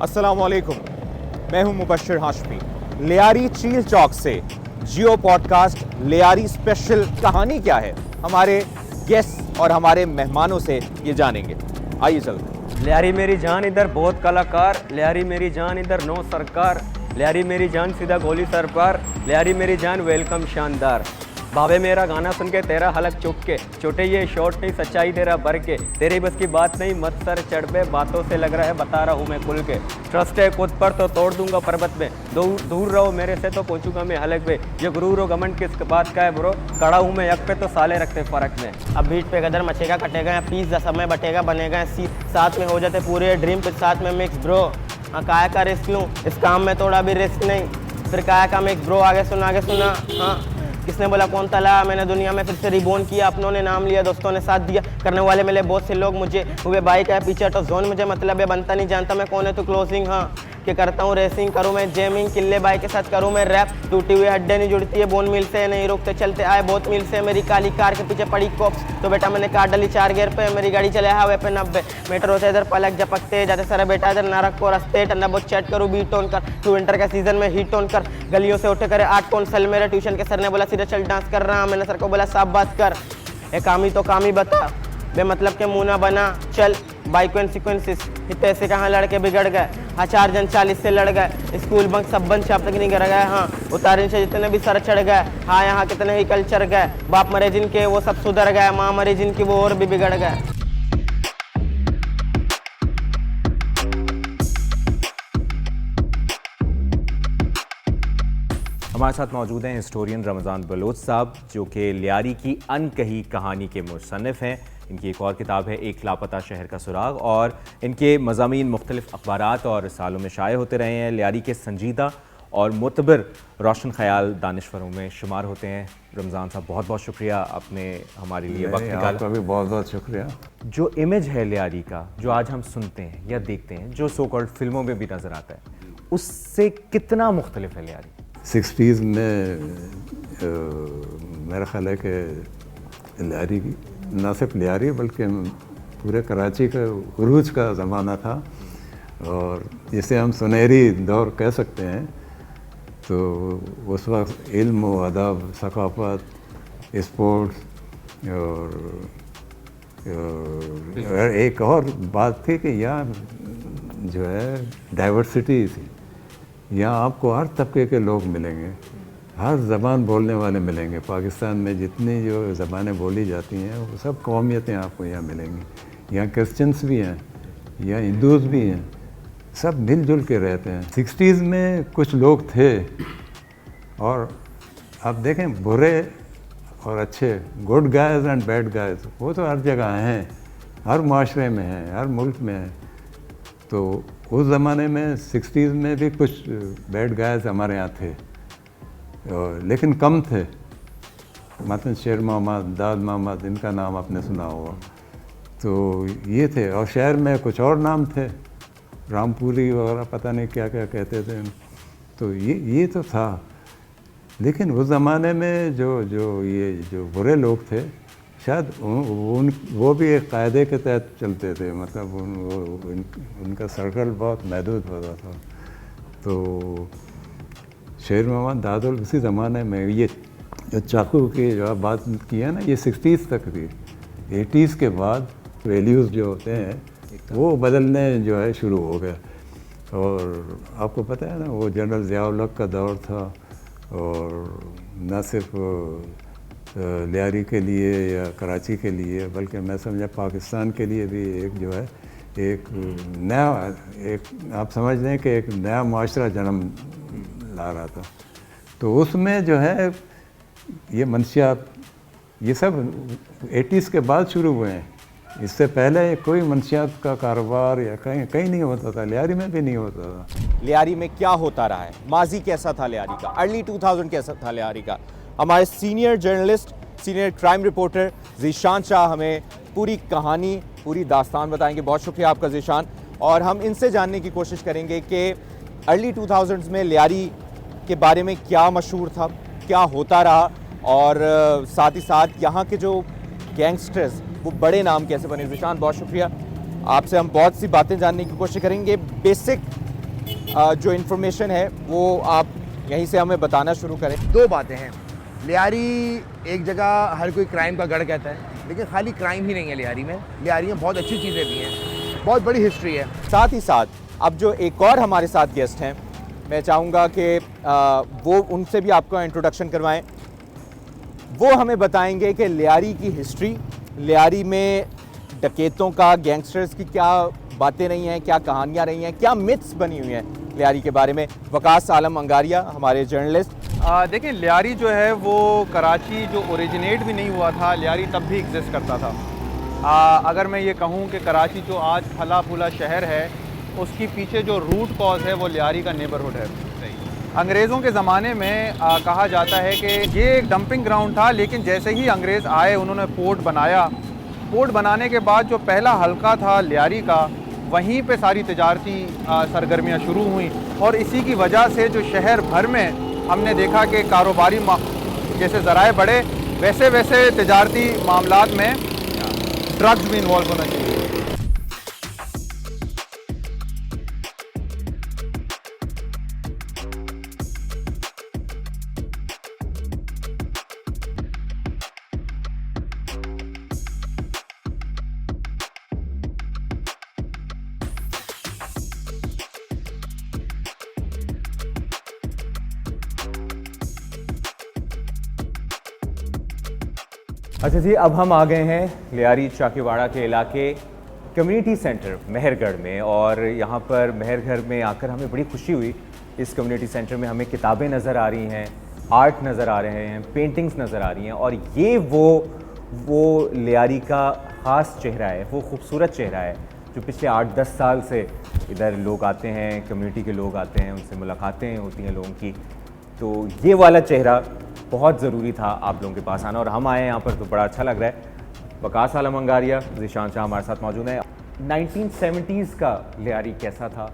अस्सलामुअलैकुम, मैं हूं मुबश्शिर हाशमी। लियारी चील चौक से जियो पॉडकास्ट लियारी स्पेशल कहानी क्या है, हमारे गेस्ट और हमारे मेहमानों से ये जानेंगे। आइए चलते। लियारी मेरी जान इधर बहुत कलाकार, लियारी मेरी जान इधर नो सरकार, लियारी मेरी जान सीधा गोली सर पार, लियारी मेरी जान वेलकम शानदार। भावे मेरा गाना सुन के तेरा हलक चुप के, छोटे ये शॉर्ट नहीं सच्चाई तेरा भर के, तेरी बस की बात नहीं मत सर चढ़ पे, बातों से लग रहा है बता रहा हूँ मैं खुल के, ट्रस्ट है खुद पर तो तोड़ दूंगा पर्वत में, दूर रहो मेरे से तो पहुँचूंगा मैं हलक पे, ये गुरूर और घमंड किस बात का है ब्रो, खड़ा हूँ मैं यक पे तो साले रखते फर्क में। अब बीट पे गदर मचेगा कटेगा, पीस समय बटेगा बनेगा, साथ में हो जाते पूरे ड्रीम पे साथ में मिक्स ब्रो। हाँ काया का रिस्क लूँ, इस काम में थोड़ा भी रिस्क नहीं, फिर काया का मिक्स ब्रो। आगे सुना। हाँ किसने बोला कौन तला, मैंने दुनिया में फिर से रिबोन किया, अपनों ने नाम लिया दोस्तों ने साथ दिया, करने वाले मिले बहुत से लोग मुझे, हुए बाइक है पीछे तो जोन मुझे मतलब है बनता नहीं जानता मैं कौन है तो क्लोजिंग। हाँ कि करता हूँ रेसिंग, करूँ मैं जेमिंग, किले बाइक के साथ करूँ मैं रैप, टूटी हुई हड्डियाँ नहीं जुड़ती है बोन मिल से, नहीं रुकते चलते आए बहुत मिल से, मेरी काली कार के पीछे पड़ी कॉप्स तो बेटा मैंने कार डाली 4 गियर पे, मेरी गाड़ी चले हाईवे पे 90 मीटर होते इधर पलक झपकते जाते सारा बेटा इधर ना रखो रस्ते, ठंडा बहुत चैट करूँ बीट ऑन कर, तू विंटर का सीजन में हीट ऑन कर, गलियों से उठे करे 8 कौन सल, मेरे ट्यूशन के सर ने बोला सीधा चल डांस कर रहा, मैंने सर को बोला साफ बात कर, एक काम ही तो काम ही बता, बे मतलब के मुंह ना बना चल, बाइक सीक्वेंसिस इतने ऐसे कहाँ लड़के बिगड़ गए, हाँ 4 जन 40 से लड़ गए, स्कूल बंक सब बंद अब तक नहीं कर गए, हाँ उतारे से जितने भी सर चढ़ गए, हाँ यहाँ कितने ही कल्चर गए, बाप मरे जिनके वो सब सुधर गए, माँ मरे जिनकी वो और भी बिगड़ गए। हमारे साथ मौजूद हैं हिस्टोरियन रमज़ान बलोच साहब, जो कि लियारी की अनकही कहानी के मुसन्निफ़ हैं। इनकी एक और किताब है एक लापता शहर का सुराग, और इनके मज़ामीन मुख्तलिफ़ अखबारात और सालों में शाये होते रहे हैं। लियारी के संजीदा और मुतबर रोशन ख्याल दानिश्वरों में शुमार होते हैं। रमज़ान साहब बहुत बहुत शुक्रिया, आपने हमारे लिए वक्त निकाला। आपका भी बहुत बहुत शुक्रिया। जो इमेज है लियारी का, जो आज हम सुनते हैं या देखते हैं, जो सो कॉल्ड फिल्मों में भी नज़र आता है, उससे कितना मुख्तलिफ है लियारी? 60s में मेरा ख्याल है कि लियारी ना सिर्फ लियारी बल्कि पूरे कराची का उरूज का ज़माना था, और जिसे हम सुनहरी दौर कह सकते हैं। तो उस वक्त इल्म व अदब, सकाफ़त, स्पोर्ट्स और एक और बात थी कि यहाँ जो है डाइवर्सिटी थी। यहाँ आपको हर तबके के लोग मिलेंगे, हर ज़बान बोलने वाले मिलेंगे। पाकिस्तान में जितनी जो ज़बानें बोली जाती हैं वो सब कौमियतें आपको यहाँ मिलेंगी। यहाँ क्रिश्चियंस भी हैं, यहाँ हिंदूज़ भी हैं, सब मिलजुल के रहते हैं। 60s में कुछ लोग थे, और आप देखें बुरे और अच्छे, good guys and bad guys, वो तो हर जगह हैं, हर माशरे में हैं, हर मुल्क में हैं। तो उस ज़माने में 60s में भी कुछ बैड गाइज हमारे यहाँ थे, लेकिन कम थे। मतलब शेर मोहम्मद, दाद मोहम्मद, इनका नाम आपने सुना होगा। तो ये थे, और शहर में कुछ और नाम थे, रामपुरी वगैरह, पता नहीं क्या क्या कहते थे। तो ये तो था। लेकिन उस ज़माने में जो बुरे लोग थे, शायद वो भी एक कायदे के तहत चलते थे। मतलब उनका सर्कल बहुत महदूद होता था। तो शेर मोहम्मद, दादुल उसी ज़माने में, ये जो चाकू की जो आप बात की है ना, ये 60s तक थी। 80s के बाद वैल्यूज़ जो होते हैं वो बदलने जो है शुरू हो गए। और आपको पता है ना, वो जनरल ज़िया-उल-हक का दौर था, और न सिर्फ लियारी के लिए या कराची के लिए, बल्कि मैं समझा पाकिस्तान के लिए भी एक जो है एक नया, एक आप समझ लें कि एक नया माशरा जन्म ला रहा था। तो उसमें जो है ये मनशियात, ये सब 80s के बाद शुरू हुए हैं। इससे पहले कोई मनशियात का कारोबार या कहीं नहीं होता था, लियारी में भी नहीं होता था। लियारी में क्या होता रहा है, माजी कैसा था लियारी का, अर्ली 2000 कैसा था लियारी का, हमारे senior journalist, senior crime reporter Zeeshan Shah हमें पूरी कहानी, पूरी दास्तान बताएंगे। बहुत शुक्रिया आपका ज़ीशान। और हम इनसे जानने की कोशिश करेंगे कि अर्ली 2000s में लियारी के बारे में क्या मशहूर था, क्या होता रहा, और साथ ही साथ यहाँ के जो गैंगस्टर्स, वो बड़े नाम कैसे बने। ज़ीशान बहुत शुक्रिया आपसे, हम बहुत सी बातें जानने की कोशिश करेंगे। बेसिक जो इन्फॉर्मेशन है वो आप यहीं से हमें बताना शुरू करें। दो बातें हैं। लियारी एक जगह हर कोई क्राइम का गढ़ कहता है, लेकिन खाली क्राइम ही नहीं है लियारी में। लियारी में बहुत अच्छी चीज़ें भी हैं, बहुत बड़ी हिस्ट्री है। साथ ही साथ अब जो एक और हमारे साथ गेस्ट हैं, मैं चाहूँगा कि वो उनसे भी आपको इंट्रोडक्शन करवाएं। वो हमें बताएंगे कि लियारी की हिस्ट्री, लियारी में डकैतों का, गैंगस्टर्स की क्या बातें रही हैं, क्या कहानियाँ रही हैं, क्या मिथ्स बनी हुई हैं लियारी के बारे में। वकास आलम अंगारिया हमारे जर्नलिस्ट। देखिए, लियारी जो है वो कराची जो ओरिजिनेट भी नहीं हुआ था, लियारी तब भी एग्जिस्ट करता था। अगर मैं ये कहूँ कि कराची जो आज फला फूला शहर है, उसकी पीछे जो रूट कॉज है वो लियारी का नेबरहुड है। अंग्रेज़ों के ज़माने में कहा जाता है कि ये एक डंपिंग ग्राउंड था, लेकिन जैसे ही अंग्रेज़ आए उन्होंने पोर्ट बनाया। पोर्ट बनाने के बाद जो पहला हल्का था लियारी का, वहीं पे सारी तिजारती सरगर्मियाँ शुरू हुई, और इसी की वजह से जो शहर भर में हमने देखा कि कारोबारी जैसे ज़राए बढ़े, वैसे वैसे तिजारती मामलात में ड्रग्स भी इन्वॉल्व होना चाहिए। अच्छा जी, अब हम आ गए हैं लियारी चाकीवाड़ा के इलाके कम्युनिटी सेंटर मेहरगढ़ में, और यहाँ पर मेहरगढ़ में आकर हमें बड़ी खुशी हुई। इस कम्युनिटी सेंटर में हमें किताबें नज़र आ रही हैं, आर्ट नज़र आ रहे हैं, पेंटिंग्स नज़र आ रही हैं, और ये वो लियारी का ख़ास चेहरा है, वो खूबसूरत चेहरा है जो पिछले 8-10 साल से इधर लोग आते हैं, कम्युनिटी के लोग आते हैं, उनसे मुलाकातें होती हैं लोगों की। तो ये वाला चेहरा बहुत ज़रूरी था आप लोगों के पास आना, और हम आए यहाँ पर तो बड़ा अच्छा लग रहा है। वकास आलम अंगारिया, ज़ीशान शाह हमारे साथ मौजूद हैं। 1970s का लियारी कैसा था,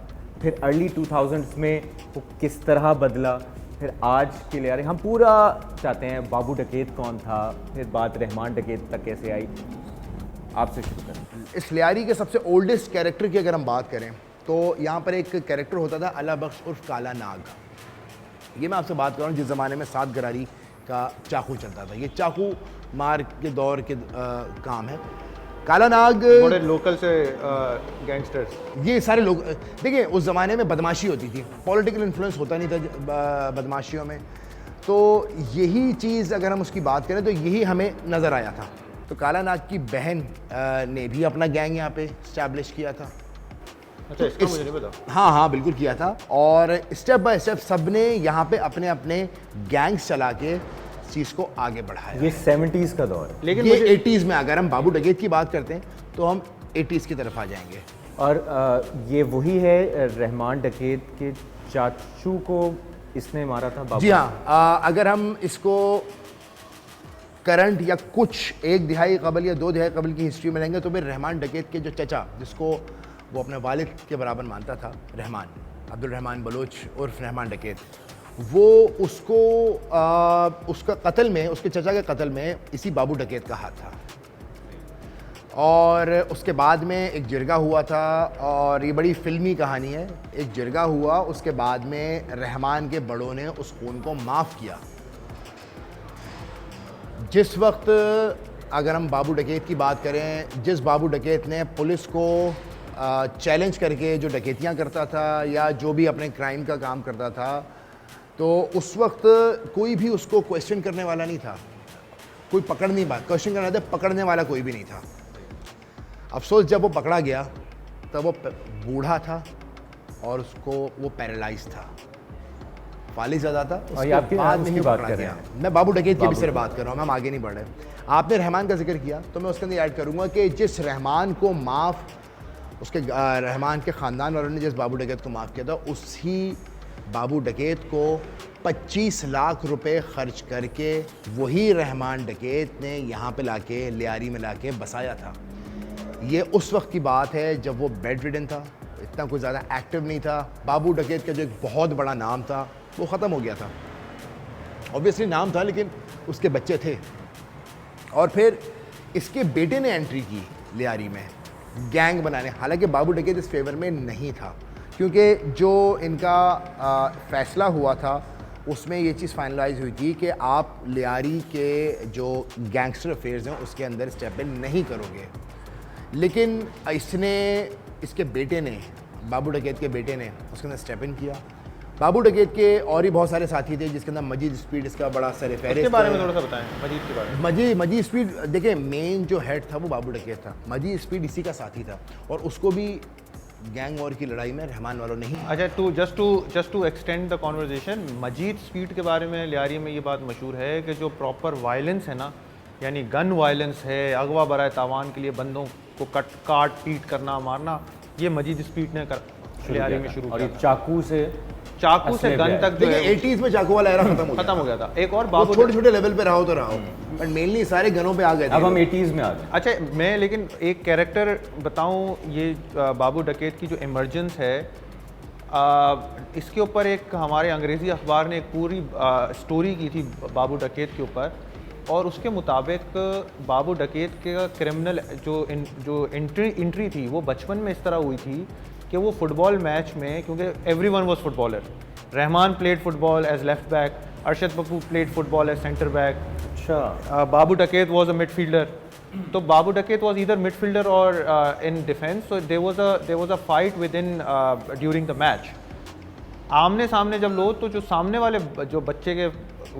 फिर अर्ली 2000s में वो किस तरह बदला, फिर आज के लियारी हम पूरा चाहते हैं। बाबू डकैत कौन था, फिर बात रहमान डकैत तक कैसे आई, आपसे शुरू करें। इस लियारी के सबसे ओल्डेस्ट कैरेक्टर की अगर हम बात करें तो यहाँ पर एक कैरेक्टर होता था अला बख्श उर्फ काला नाग। ये मैं आपसे बात कर रहा हूँ जिस ज़माने में 7 गरारी का चाकू चलता था। ये चाकू मार के दौर के काम है। काला नाग बड़े लोकल से गैंगस्टर्स, ये सारे लोग, देखिए उस ज़माने में बदमाशी होती थी, पॉलिटिकल इन्फ्लुएंस होता नहीं था बदमाशियों में, तो यही चीज़ अगर हम उसकी बात करें तो यही हमें नज़र आया था। तो काला नाग की बहन ने भी अपना गैंग यहाँ पे इस्टेब्लिश किया था। अच्छा, इसका मुझे नहीं पता। हाँ बिल्कुल किया था, और स्टेप बाय स्टेप सब ने यहाँ पे अपने अपने गैंग्स चला के चीज़ को आगे बढ़ाया। ये 70s का दौर है, लेकिन ये 80s में, अगर हम बाबू डकैत की बात करते हैं तो हम 80s की तरफ आ जाएंगे। और ये वही है रहमान डकैत के चाचू को इसने मारा था बाबू। जी हाँ, अगर हम इसको करंट या कुछ 1 दिहाई कबल या 2 दिहाई कबल की हिस्ट्री में लेंगे तो फिर रहमान डकैत के जो चचा, जिसको वो अपने वालिद के बराबर मानता था, रहमान, अब्दुल रहमान बलोच उर्फ रहमान डकैत, वो उसको उसका कत्ल में, उसके चचा के कत्ल में इसी बाबू डकैत का हाथ था। और उसके बाद में एक जिरगा हुआ था, और ये बड़ी फिल्मी कहानी है। एक जिरगा हुआ, उसके बाद में रहमान के बड़ों ने उस खून को माफ़ किया। जिस वक्त अगर हम बाबू डकैत की बात करें, जिस बाबू डकैत ने पुलिस को चैलेंज करके जो डकैतियाँ करता था या जो भी अपने क्राइम का काम करता था, तो उस वक्त कोई भी उसको क्वेश्चन करने वाला नहीं था, कोई क्वेश्चन करने वाला, पकड़ने वाला कोई भी नहीं था। अफसोस जब वो पकड़ा गया तब वो बूढ़ा था और उसको वो पैरालाइज था, फालिज़ादा था। उसके बाद में ही पकड़ा गया। मैं बाबू डकैत की भी सिर्फ बात कर रहा हूँ, हम आगे नहीं बढ़ रहे। आपने रहमान का जिक्र किया तो मैं उसके अंदर ऐड करूँगा कि जिस रहमान को उसके रहमान के ख़ानदान वालों ने जिस बाबू डकैत को माफ़ किया था, उसी बाबू डकैत को 25 लाख रुपए खर्च करके वही रहमान डकैत ने यहाँ पे लाके लियारी में लाके बसाया था। ये उस वक्त की बात है जब वो बेड रिडन था, इतना कोई ज़्यादा एक्टिव नहीं था। बाबू डकैत का जो एक बहुत बड़ा नाम था वो ख़त्म हो गया था। ऑब्वियसली नाम था, लेकिन उसके बच्चे थे। और फिर इसके बेटे ने एंट्री की लियारी में गैंग बनाने। हालांकि बाबू डकैत इस फेवर में नहीं था, क्योंकि जो इनका फ़ैसला हुआ था उसमें ये चीज़ फाइनलाइज हुई थी कि आप लियारी के जो गैंगस्टर अफेयर्स हैं उसके अंदर स्टेप इन नहीं करोगे। लेकिन इसके बेटे ने, बाबू डकैत के बेटे ने उसके अंदर स्टेप इन किया। बाबू डकैत के और भी बहुत सारे साथी थे जिसके अंदर मजीद स्पीड इसका बड़ा सर फहरिस्त इसके बारे में थोड़ा सा बताएं, मजीद के बारे में। मजीद स्पीड, देखिए मेन जो हेड था वो बाबू डकैत था, मजीद स्पीड इसी का साथी था और उसको भी गैंग वॉर की लड़ाई में रहमान वालों नहीं। अच्छा, just to extend the conversation, Majid speed के बारे में लियारी में ये बात मशहूर है कि जो प्रॉपर वायलेंस है ना, यानी गन वायलेंस है, अगवा बराए तावान के लिए बंदों को काट पीट करना, मारना, ये मजीद स्पीड ने लियारी में शुरू और किया। ये चाकू से गन तक जो है 80s में चाकू वाला एरा खत्म हो गया था। एक और बाबू छोटे छोटे लेवल पे रहा हो तो रहा हो, बट मेनली सारे गनों पे आ गए थे। अब हम 80s में आ गए। अच्छा, मैं लेकिन एक कैरेक्टर बताऊं, ये बाबू डकैत की जो इमर्जेंस है, इसके ऊपर एक हमारे अंग्रेज़ी अखबार ने एक पूरी स्टोरी की थी बाबू डकैत के ऊपर, और उसके मुताबिक बाबू डकैत के क्रिमिनल जो एंट्री थी वो बचपन में इस तरह हुई थी कि वो फुटबॉल मैच में, क्योंकि everyone was footballer, Rahman played football as left back, Arshad Pappu played football as centre back, अच्छा, बाबू डकैत वाज अ मिडफील्डर। तो बाबू डकैत वाज ईदर मिडफील्डर और in defence, so there was a fight with in during the match. आमने सामने जब लोग, तो जो सामने वाले जो बच्चे के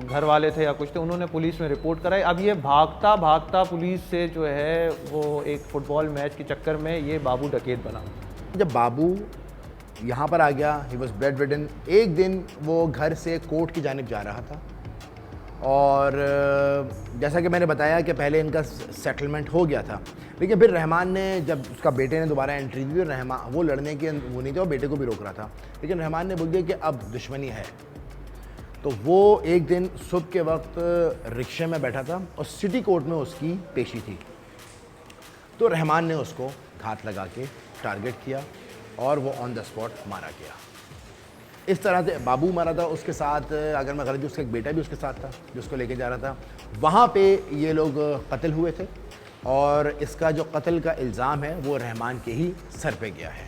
घर वाले थे या कुछ थे, उन्होंने पुलिस में रिपोर्ट कराई। अब ये भागता पुलिस से जो है वो एक फुटबॉल मैच के चक्कर में ये बाबू डकैत बना। जब बाबू यहाँ पर आ गया, ही वॉज बेड रिडन। एक दिन वो घर से कोर्ट की जानिब जा रहा था और जैसा कि मैंने बताया कि पहले इनका सेटलमेंट हो गया था, लेकिन फिर रहमान ने, जब उसका बेटे ने दोबारा एंट्री दी, तो रहमान वो लड़ने के वो नहीं था, वो बेटे को भी रोक रहा था, लेकिन रहमान ने बोल दिया कि अब दुश्मनी है। तो वो एक दिन सुबह के वक्त रिक्शे में बैठा था और सिटी कोर्ट में उसकी पेशी थी, तो रहमान ने उसको घात लगा के टारगेट किया और वो ऑन द स्पॉट मारा गया। इस तरह से बाबू मारा था, उसके साथ अगर मैं गलत, उसका एक बेटा भी उसके साथ था जो उसको लेके जा रहा था। वहाँ पे ये लोग कत्ल हुए थे और इसका जो कत्ल का इल्ज़ाम है वो रहमान के ही सर पे गया है।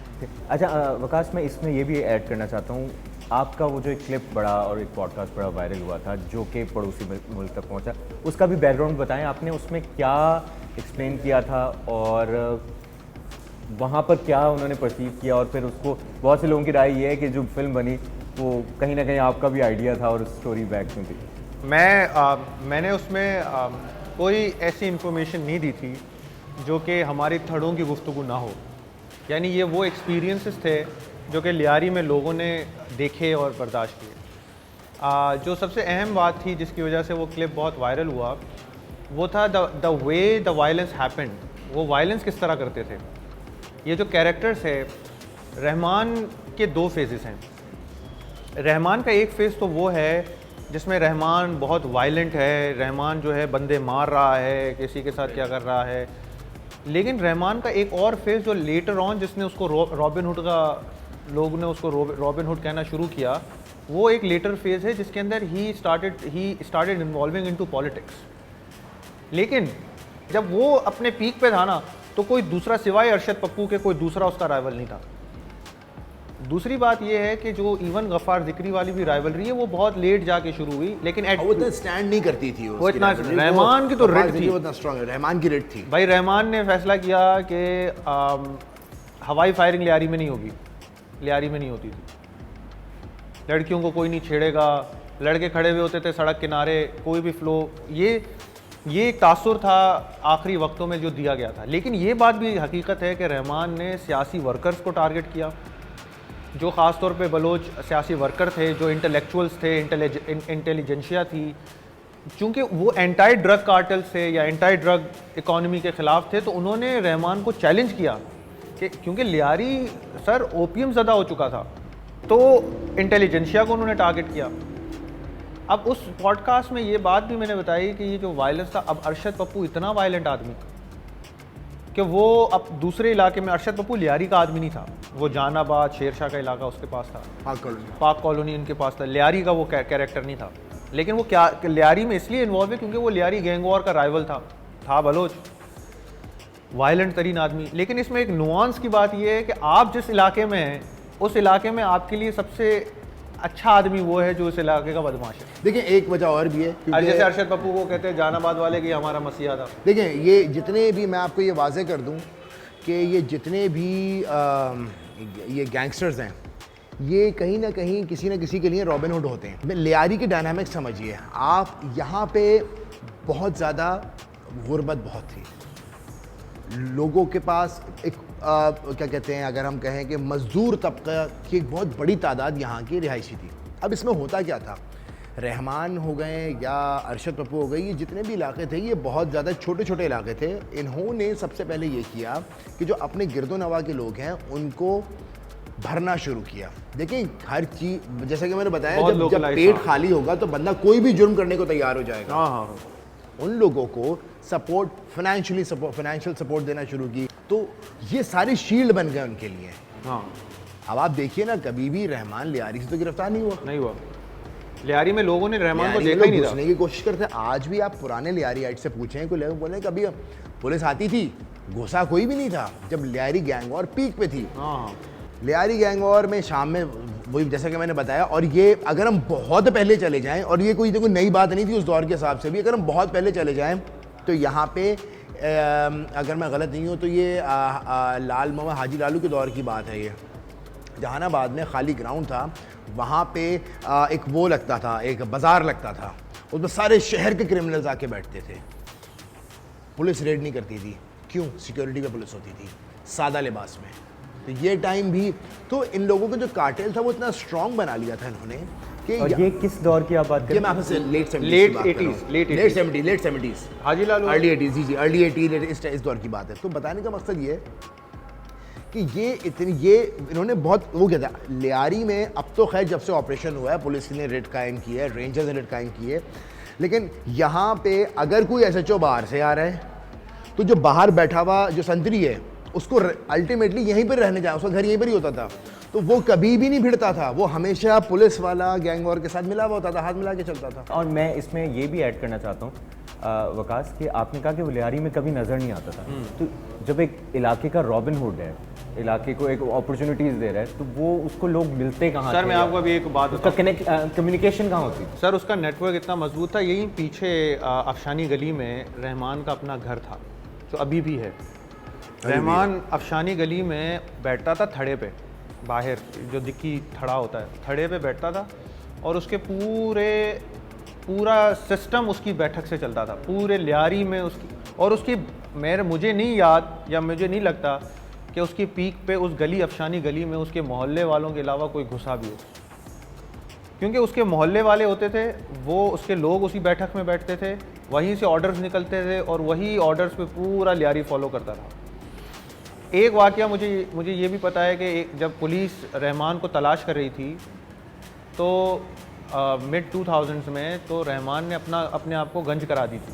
अच्छा वकास, मैं इसमें ये भी ऐड करना चाहता हूँ, आपका वो जो एक क्लिप बड़ा और एक पॉडकास्ट बड़ा वायरल हुआ था जो कि पड़ोसी मुल्क तक पहुँचा, उसका भी बैकग्राउंड बताएं, आपने उसमें क्या एक्सप्लेन किया था और वहाँ पर क्या उन्होंने परसीव किया, और फिर उसको बहुत से लोगों की राय ये है कि जो फिल्म बनी वो कहीं ना कहीं आपका भी आइडिया था और स्टोरी बैक में थी। मैंने उसमें कोई ऐसी इन्फॉर्मेशन नहीं दी थी जो कि हमारी थड़ों की गुफ्तगू ना हो, यानी ये वो एक्सपीरियंसेस थे जो कि लियारी में लोगों ने देखे और बर्दाश्त किए। जो सबसे अहम बात थी जिसकी वजह से वो क्लिप बहुत वायरल हुआ, वो था the way the violence happened. वो वायलेंस किस तरह करते थे। ये जो कैरेक्टर्स है, रहमान के दो फेजेस हैं। रहमान का एक फेज़ तो वो है जिसमें रहमान बहुत वायलेंट है, रहमान जो है बंदे मार रहा है, किसी के साथ क्या कर रहा है। लेकिन रहमान का एक और फेज़ जो लेटर ऑन, जिसने उसको रॉबिन हुड का, लोग ने उसको रॉबिन हुड कहना शुरू किया, वो एक लेटर फेज़ है जिसके अंदर he started involving into politics. लेकिन जब वो अपने पीक पे था ना, तो कोई दूसरा सिवाय अरशद पप्पू के कोई दूसरा उसका राइवल नहीं था। दूसरी बात ये है कि जो इवन गफ्फार जिक्री वाली भी राइवलरी है वो बहुत लेट जाके शुरू हुई, लेकिन वो इतना स्टैंड नहीं करती थी वो इतना, रहमान की तो रेड थी, इतना स्ट्रांग है, रहमान की रेड थी भाई। रहमान ने फैसला किया कि हवाई फायरिंग लियारी में नहीं होगी, लियारी में नहीं होती थी, लड़कियों को कोई नहीं छेड़ेगा, लड़के खड़े हुए होते थे सड़क किनारे, कोई भी फ्लो, ये एक तासुर था आखिरी वक्तों में जो दिया गया था। लेकिन ये बात भी हकीकत है कि रहमान ने सियासी वर्कर्स को टारगेट किया, जो ख़ास तौर पे बलोच सियासी वर्कर थे, जो इंटेलेक्चुअल्स थे, इंटेलिजेंशिया थी। चूँकि वो एंटी ड्रग कार्टल्स थे या एंटी ड्रग इकॉनमी के ख़िलाफ़ थे, तो उन्होंने रहमान को चैलेंज किया कि क्योंकि लियारी सर ओपियम ज़दा हो चुका था, तो इंटेलिजेंशिया को उन्होंने टारगेट किया। अब उस पॉडकास्ट में ये बात भी मैंने बताई कि ये जो वायलेंस था, अब अरशद पप्पू इतना वायलेंट आदमी कि वो अब दूसरे इलाके में, अरशद पप्पू लियारी का आदमी नहीं था, वो जहानाबाद शेरशाह का इलाका उसके पास था, पाक कॉलोनी इनके पास था, लियारी का वो कैरेक्टर नहीं था। लेकिन वो क्या लियारी में इसलिए इन्वॉल्व है क्योंकि वो लियारी गैंग वॉर का राइवल था बलोच, वायलेंट तरीन आदमी। लेकिन इसमें एक नुआंस की बात ये है कि आप जिस इलाके में हैं उस इलाके में आपके लिए सबसे अच्छा आदमी वो है जो उस इलाके का बदमाश है। देखिए एक वजह और भी है और जैसे अरशद पप्पू को कहते हैं जहानाबाद वाले कि हमारा मसीहा था। देखिए ये जितने भी, मैं आपको ये वाजे कर दूं कि ये जितने भी ये गैंगस्टर्स हैं, ये कहीं ना कहीं किसी न किसी के लिए रॉबिन हुड होते हैं। लियारी की डायनामिक्स समझिए आप, यहाँ पे बहुत ज़्यादा गुर्बत बहुत थी, लोगों के पास एक क्या कहते हैं, अगर हम कहें कि मज़दूर तबका की एक बहुत बड़ी तादाद यहाँ की रिहायशी थी। अब इसमें होता क्या था, रहमान हो गए या अरशद पप्पू हो गए, ये जितने भी इलाके थे ये बहुत ज़्यादा छोटे छोटे इलाके थे। इन्होंने सबसे पहले ये किया कि जो अपने गिरदोनवा के लोग हैं उनको भरना शुरू किया। देखिए हर चीज़, जैसा कि मैंने बताया, जब पेट खाली होगा तो बंदा कोई भी जुर्म करने को तैयार हो जाएगा। हाँ। उन लोगों को सपोर्ट, फाइनेंशियल सपोर्ट देना शुरू की, तो ये सारे शील्ड बन गए उनके लिए। हाँ। अब आप देखिए ना, कभी भी रहमान लियारी से तो गिरफ्तार नहीं हुआ। लियारी में लोगों ने रहमान को लियारी देखा ही नहीं था। घुसने की कोशिश करते हैं। आज भी आप पुराने लियारीइट से पूछें, कोई लोग बोले कभी पुलिस आती थी, घुसा कोई भी नहीं था जब लियारी गैंग वॉर पीक पे थी। हाँ। लियारी गैंग वॉर में शाम में वही जैसा कि मैंने बताया, और ये अगर हम बहुत पहले चले जाएं, और ये कोई नई बात नहीं थी उस दौर के हिसाब से भी, अगर हम बहुत पहले चले जाएं तो यहाँ पे अगर मैं गलत नहीं हूँ तो ये लाल मोहम्मद हाजी लालू के दौर की बात है। ये जहानाबाद में खाली ग्राउंड था, वहाँ पे एक वो लगता था, एक बाज़ार लगता था, उसमें सारे शहर के क्रिमिनल्स आके बैठते थे। पुलिस रेड नहीं करती थी, क्यों? सिक्योरिटी पे पुलिस होती थी, सादा लिबास में। तो ये टाइम भी तो इन लोगों का जो कार्टेल था वो इतना स्ट्रॉन्ग बना लिया था इन्होंने कि और ये किस दौर की आप बात कर ये रहे मैं हैं? आपसे लेट 70s हाजी लालू, अर्ली 80s, जी अर्ली 80s, इस दौर की बात है। तो बताने का मकसद ये है कि ये इन्होंने बहुत वो किया था लियारी में। अब तो खैर जब से ऑपरेशन हुआ है, पुलिस ने रेड कायम की है, रेंजर्स ने रेड कायम की है, लेकिन यहाँ पे अगर कोई SHO बाहर से आ रहा है तो जो बाहर बैठा हुआ जो संतरी है उसको अल्टीमेटली यहीं पर रहने जाए, उसका घर यहीं पर ही होता था, तो वो कभी भी नहीं भिड़ता था, वो हमेशा पुलिस वाला गैंग वॉर के साथ मिला हुआ होता था, हाथ मिला के चलता था। और मैं इसमें ये भी ऐड करना चाहता हूँ वकास, कि आपने कहा कि वो लियारी में कभी नज़र नहीं आता था, तो जब एक इलाके का रॉबिन हुड है, इलाके को एक अपॉर्चुनिटीज़ दे रहा है, तो वो उसको लोग मिलते कहाँ? सर मैं आपको अभी एक बात उसका कम्युनिकेशन कहाँ होती थी? सर उसका नेटवर्क इतना मजबूत था, यहीं पीछे अफशानी गली में रहमान का अपना घर था जो अभी भी है। रहमान अफशानी गली में बैठता था थड़े पे, बाहर जो दिक्की थड़ा होता है, थड़े पे बैठता था, और उसके पूरा सिस्टम उसकी बैठक से चलता था पूरे लियारी में उसकी। और उसकी मुझे नहीं याद या मुझे नहीं लगता कि उसकी पीक पे उस गली, अफशानी गली में उसके मोहल्ले वालों के अलावा कोई घुसा भी हो, क्योंकि उसके मोहल्ले वाले होते थे, वो उसके लोग उसी बैठक में बैठते थे, वहीं से ऑर्डर्स निकलते थे और वही ऑर्डर्स पे पूरा लियारी फॉलो करता था। एक वाक़या मुझे ये भी पता है कि जब पुलिस रहमान को तलाश कर रही थी तो मिड 2000s में, तो रहमान ने अपने आप को गंज करा दी थी।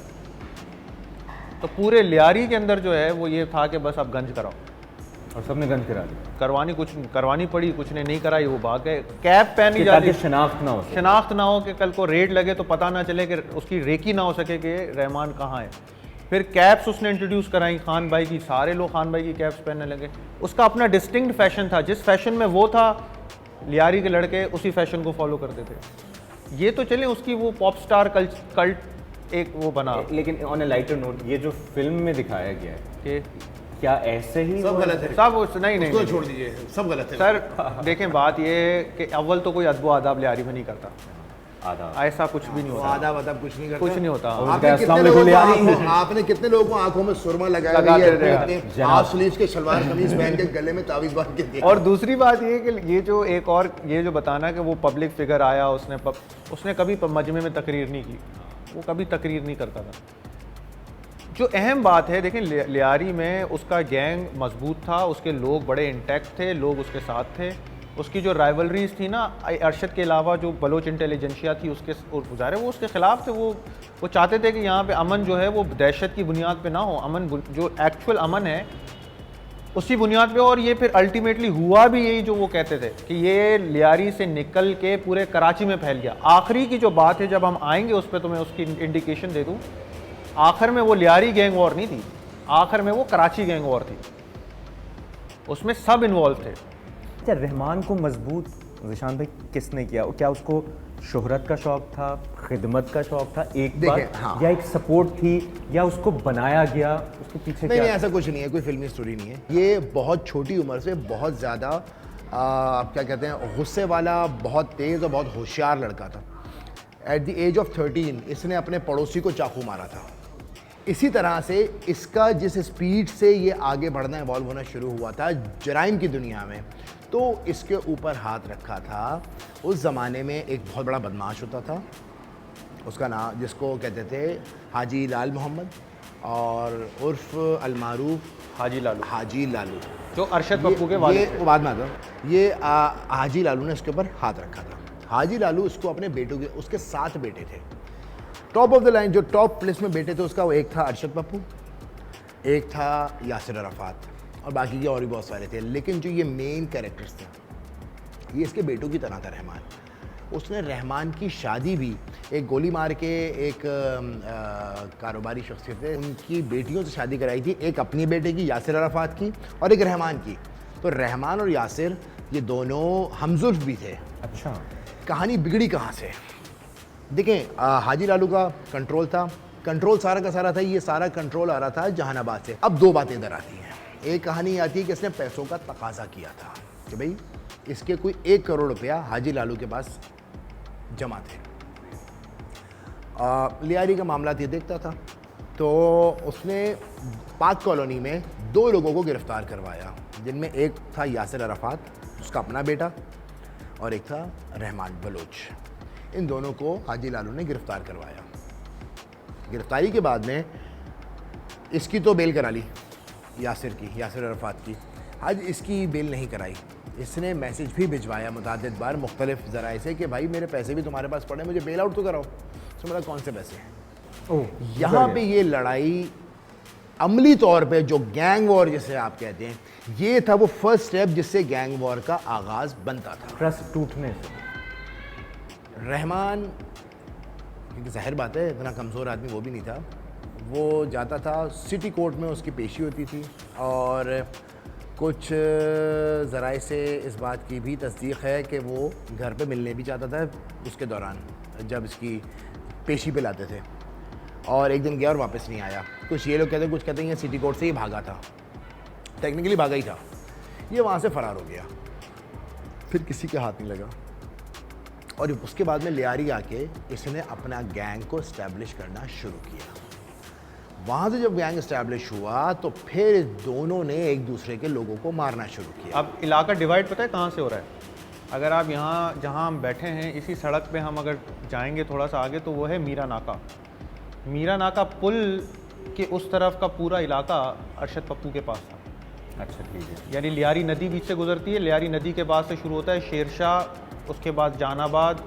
तो पूरे लियारी के अंदर जो है वो ये था कि बस आप गंज कराओ, और सबने गंज करा दी। करवानी पड़ी, कुछ ने नहीं कराई, वो भाग गए। कैब पहनी जाती, शनाख्त ना हो कि कल को रेड लगे तो पता ना चले कि उसकी रेकी ना हो सके कि रहमान कहाँ है। फिर कैप्स उसने इंट्रोड्यूस कराई खान भाई की, सारे लोग खान भाई की कैप्स पहनने लगे। उसका अपना डिस्टिंक्ट फैशन था, जिस फैशन में वो था लियारी के लड़के उसी फैशन को फॉलो करते थे। ये तो चले उसकी वो पॉप स्टार कल्ट एक वो बना। लेकिन ऑन ए लाइटर नोट, ये जो फिल्म में दिखाया गया है कि क्या ऐसे ही सब गलत है, सब नहीं छोड़ दीजिए, सब गलत है सर। देखें बात ये है कि अव्वल तो कोई अदब आदाब लियारी में नहीं करता, ऐसा कुछ भी नहीं होता, आदाब अदब कुछ नहीं करता, कुछ नहीं होता। आपने कितने लोगों को आंखों में सुरमा लगाया है, हाफ स्लीव्स के सलवार कमीज पहन के गले में तावीज़ बांध के। और दूसरी बात ये कि ये जो बताना कि वो पब्लिक फिगर आया, उसने कभी मजमे में तकरीर नहीं की, वो कभी तकरीर नहीं करता था। जो अहम बात है, देखें लियारी में उसका गैंग मजबूत था, उसके लोग बड़े इंटैक्ट थे, लोग उसके साथ थे। उसकी जो राइवलरीज थी ना, अरशद के अलावा जो बलोच इंटेलिजेंसिया थी उसके गुजारे, वो उसके ख़िलाफ़ थे। वो चाहते थे कि यहाँ पे अमन जो है वो दहशत की बुनियाद पे ना हो, अमन जो एक्चुअल अमन है उसी बुनियाद पे। और ये फिर अल्टीमेटली हुआ भी यही जो वो कहते थे कि ये लियारी से निकल के पूरे कराची में फैल गया। आखिरी की जो बात है, जब हम आएंगे उस पर तो मैं उसकी इंडिकेशन दे दूँ, आखिर में वो लियारी गैंग वॉर नहीं थी, आखिर में वो कराची गैंग वॉर थी, उसमें सब इन्वॉल्व थे। अच्छा, रहमान को मजबूत ज़ीशान भाई किसने किया? क्या उसको शोहरत का शौक था, खिदमत का शौक था एक बार, देखिए, हाँ। या एक सपोर्ट थी, या उसको बनाया गया, उसके पीछे नहीं क्या? नहीं, ऐसा कुछ नहीं है, कोई फिल्मी स्टोरी नहीं है। ये बहुत छोटी उम्र से बहुत ज़्यादा आप क्या कहते हैं, गुस्से वाला, बहुत तेज़ और बहुत होशियार लड़का था। एट द एज ऑफ 13 इसने अपने पड़ोसी को चाकू मारा था। इसी तरह से इसका जिस स्पीड से ये आगे बढ़ना, इवॉल्व होना शुरू हुआ था जराइम की दुनिया में, तो इसके ऊपर हाथ रखा था। उस ज़माने में एक बहुत बड़ा बदमाश होता था, उसका नाम, जिसको कहते थे हाजी लाल मोहम्मद, और उर्फ अलमारूफ हाजी लालू, हाजी लालू, जो अरशद पप्पू के वालिद थे। ये बाद में आता हूँ। ये हाजी लालू ने इसके ऊपर हाथ रखा था। हाजी लालू उसको अपने बेटों के, उसके 7 बेटे थे, टॉप ऑफ द लाइन जो टॉप लिस्ट में बेटे थे उसका, वो एक था अरशद पप्पू, एक था यासिर अराफात, और बाकी के और भी बहुत सारे थे। लेकिन जो ये मेन कैरेक्टर्स थे, ये इसके बेटों की तरह था रहमान। उसने रहमान की शादी भी एक गोली मार के एक कारोबारी शख्सियत थे, उनकी बेटियों से शादी कराई थी, एक अपनी बेटे की यासिर अराफात की और एक रहमान की। तो रहमान और यासिर ये दोनों हमजुल्फ भी थे। अच्छा, कहानी बिगड़ी कहाँ से? देखें, हाजी लालू का कंट्रोल था, कंट्रोल सारा का सारा था, ये सारा कंट्रोल आ रहा था जहानाबाद से। अब 2 बातें इधर आती हैं। एक कहानी आती है कि इसने पैसों का तकाजा किया था कि भाई इसके कोई 1 करोड़ रुपया हाजी लालू के पास जमा थे। लियारी का मामला ये देखता था, तो उसने पाक कॉलोनी में 2 लोगों को गिरफ्तार करवाया, जिनमें एक था यासिर अराफात, उसका अपना बेटा, और एक था रहमान बलोच। इन दोनों को हाजी लालू ने गिरफ्तार करवाया। गिरफ्तारी के बाद में इसकी तो बेल करा ली, यासिर अराफात की। आज इसकी बेल नहीं कराई। इसने मैसेज भी भिजवाया मुतादिद बार मुख्तलिफ ज़राए से कि भाई मेरे पैसे भी तुम्हारे पास पड़े, मुझे बेल आउट तो कराओ। तो मतलब कौन से पैसे? यहाँ पे ये लड़ाई अमली तौर पे, जो गैंग वॉर जिसे आप कहते हैं, ये था वो फर्स्ट स्टेप जिससे गैंग वॉर का आगाज़ बनता था। ट्रस्ट टूटने से। रहमान, क्योंकि ज़ाहिर बात है इतना कमज़ोर आदमी वो भी नहीं था, वो जाता था सिटी कोर्ट में, उसकी पेशी होती थी, और कुछ ज़राए से इस बात की भी तस्दीक है कि वो घर पे मिलने भी चाहता था उसके दौरान, जब इसकी पेशी पे लाते थे, और एक दिन गया और वापस नहीं आया। कुछ ये लोग कहते हैं, कुछ कहते हैं ये सिटी कोर्ट से ही भागा था, टेक्निकली भागा ही था। ये वहाँ से फ़रार हो गया, फिर किसी के हाथ नहीं लगा, और उसके बाद में लियारी आके इसने अपना गैंग को इस्टेब्लिश करना शुरू किया। वहाँ से जब गैंग इस्टेब्लिश हुआ तो फिर इस दोनों ने एक दूसरे के लोगों को मारना शुरू किया। अब इलाका डिवाइड पता है कहाँ से हो रहा है? अगर आप यहाँ जहाँ हम बैठे हैं, इसी सड़क पे हम अगर जाएंगे थोड़ा सा आगे, तो वो है मीरा नाका। मीरा नाका पुल के उस तरफ का पूरा इलाका अरशद पप्पू के पास था। अच्छा, ठीक है। यानी लियारी नदी बीच से गुजरती है, लियारी नदी के बाद से शुरू होता है शेरशाह, उसके बाद जहानाबाद,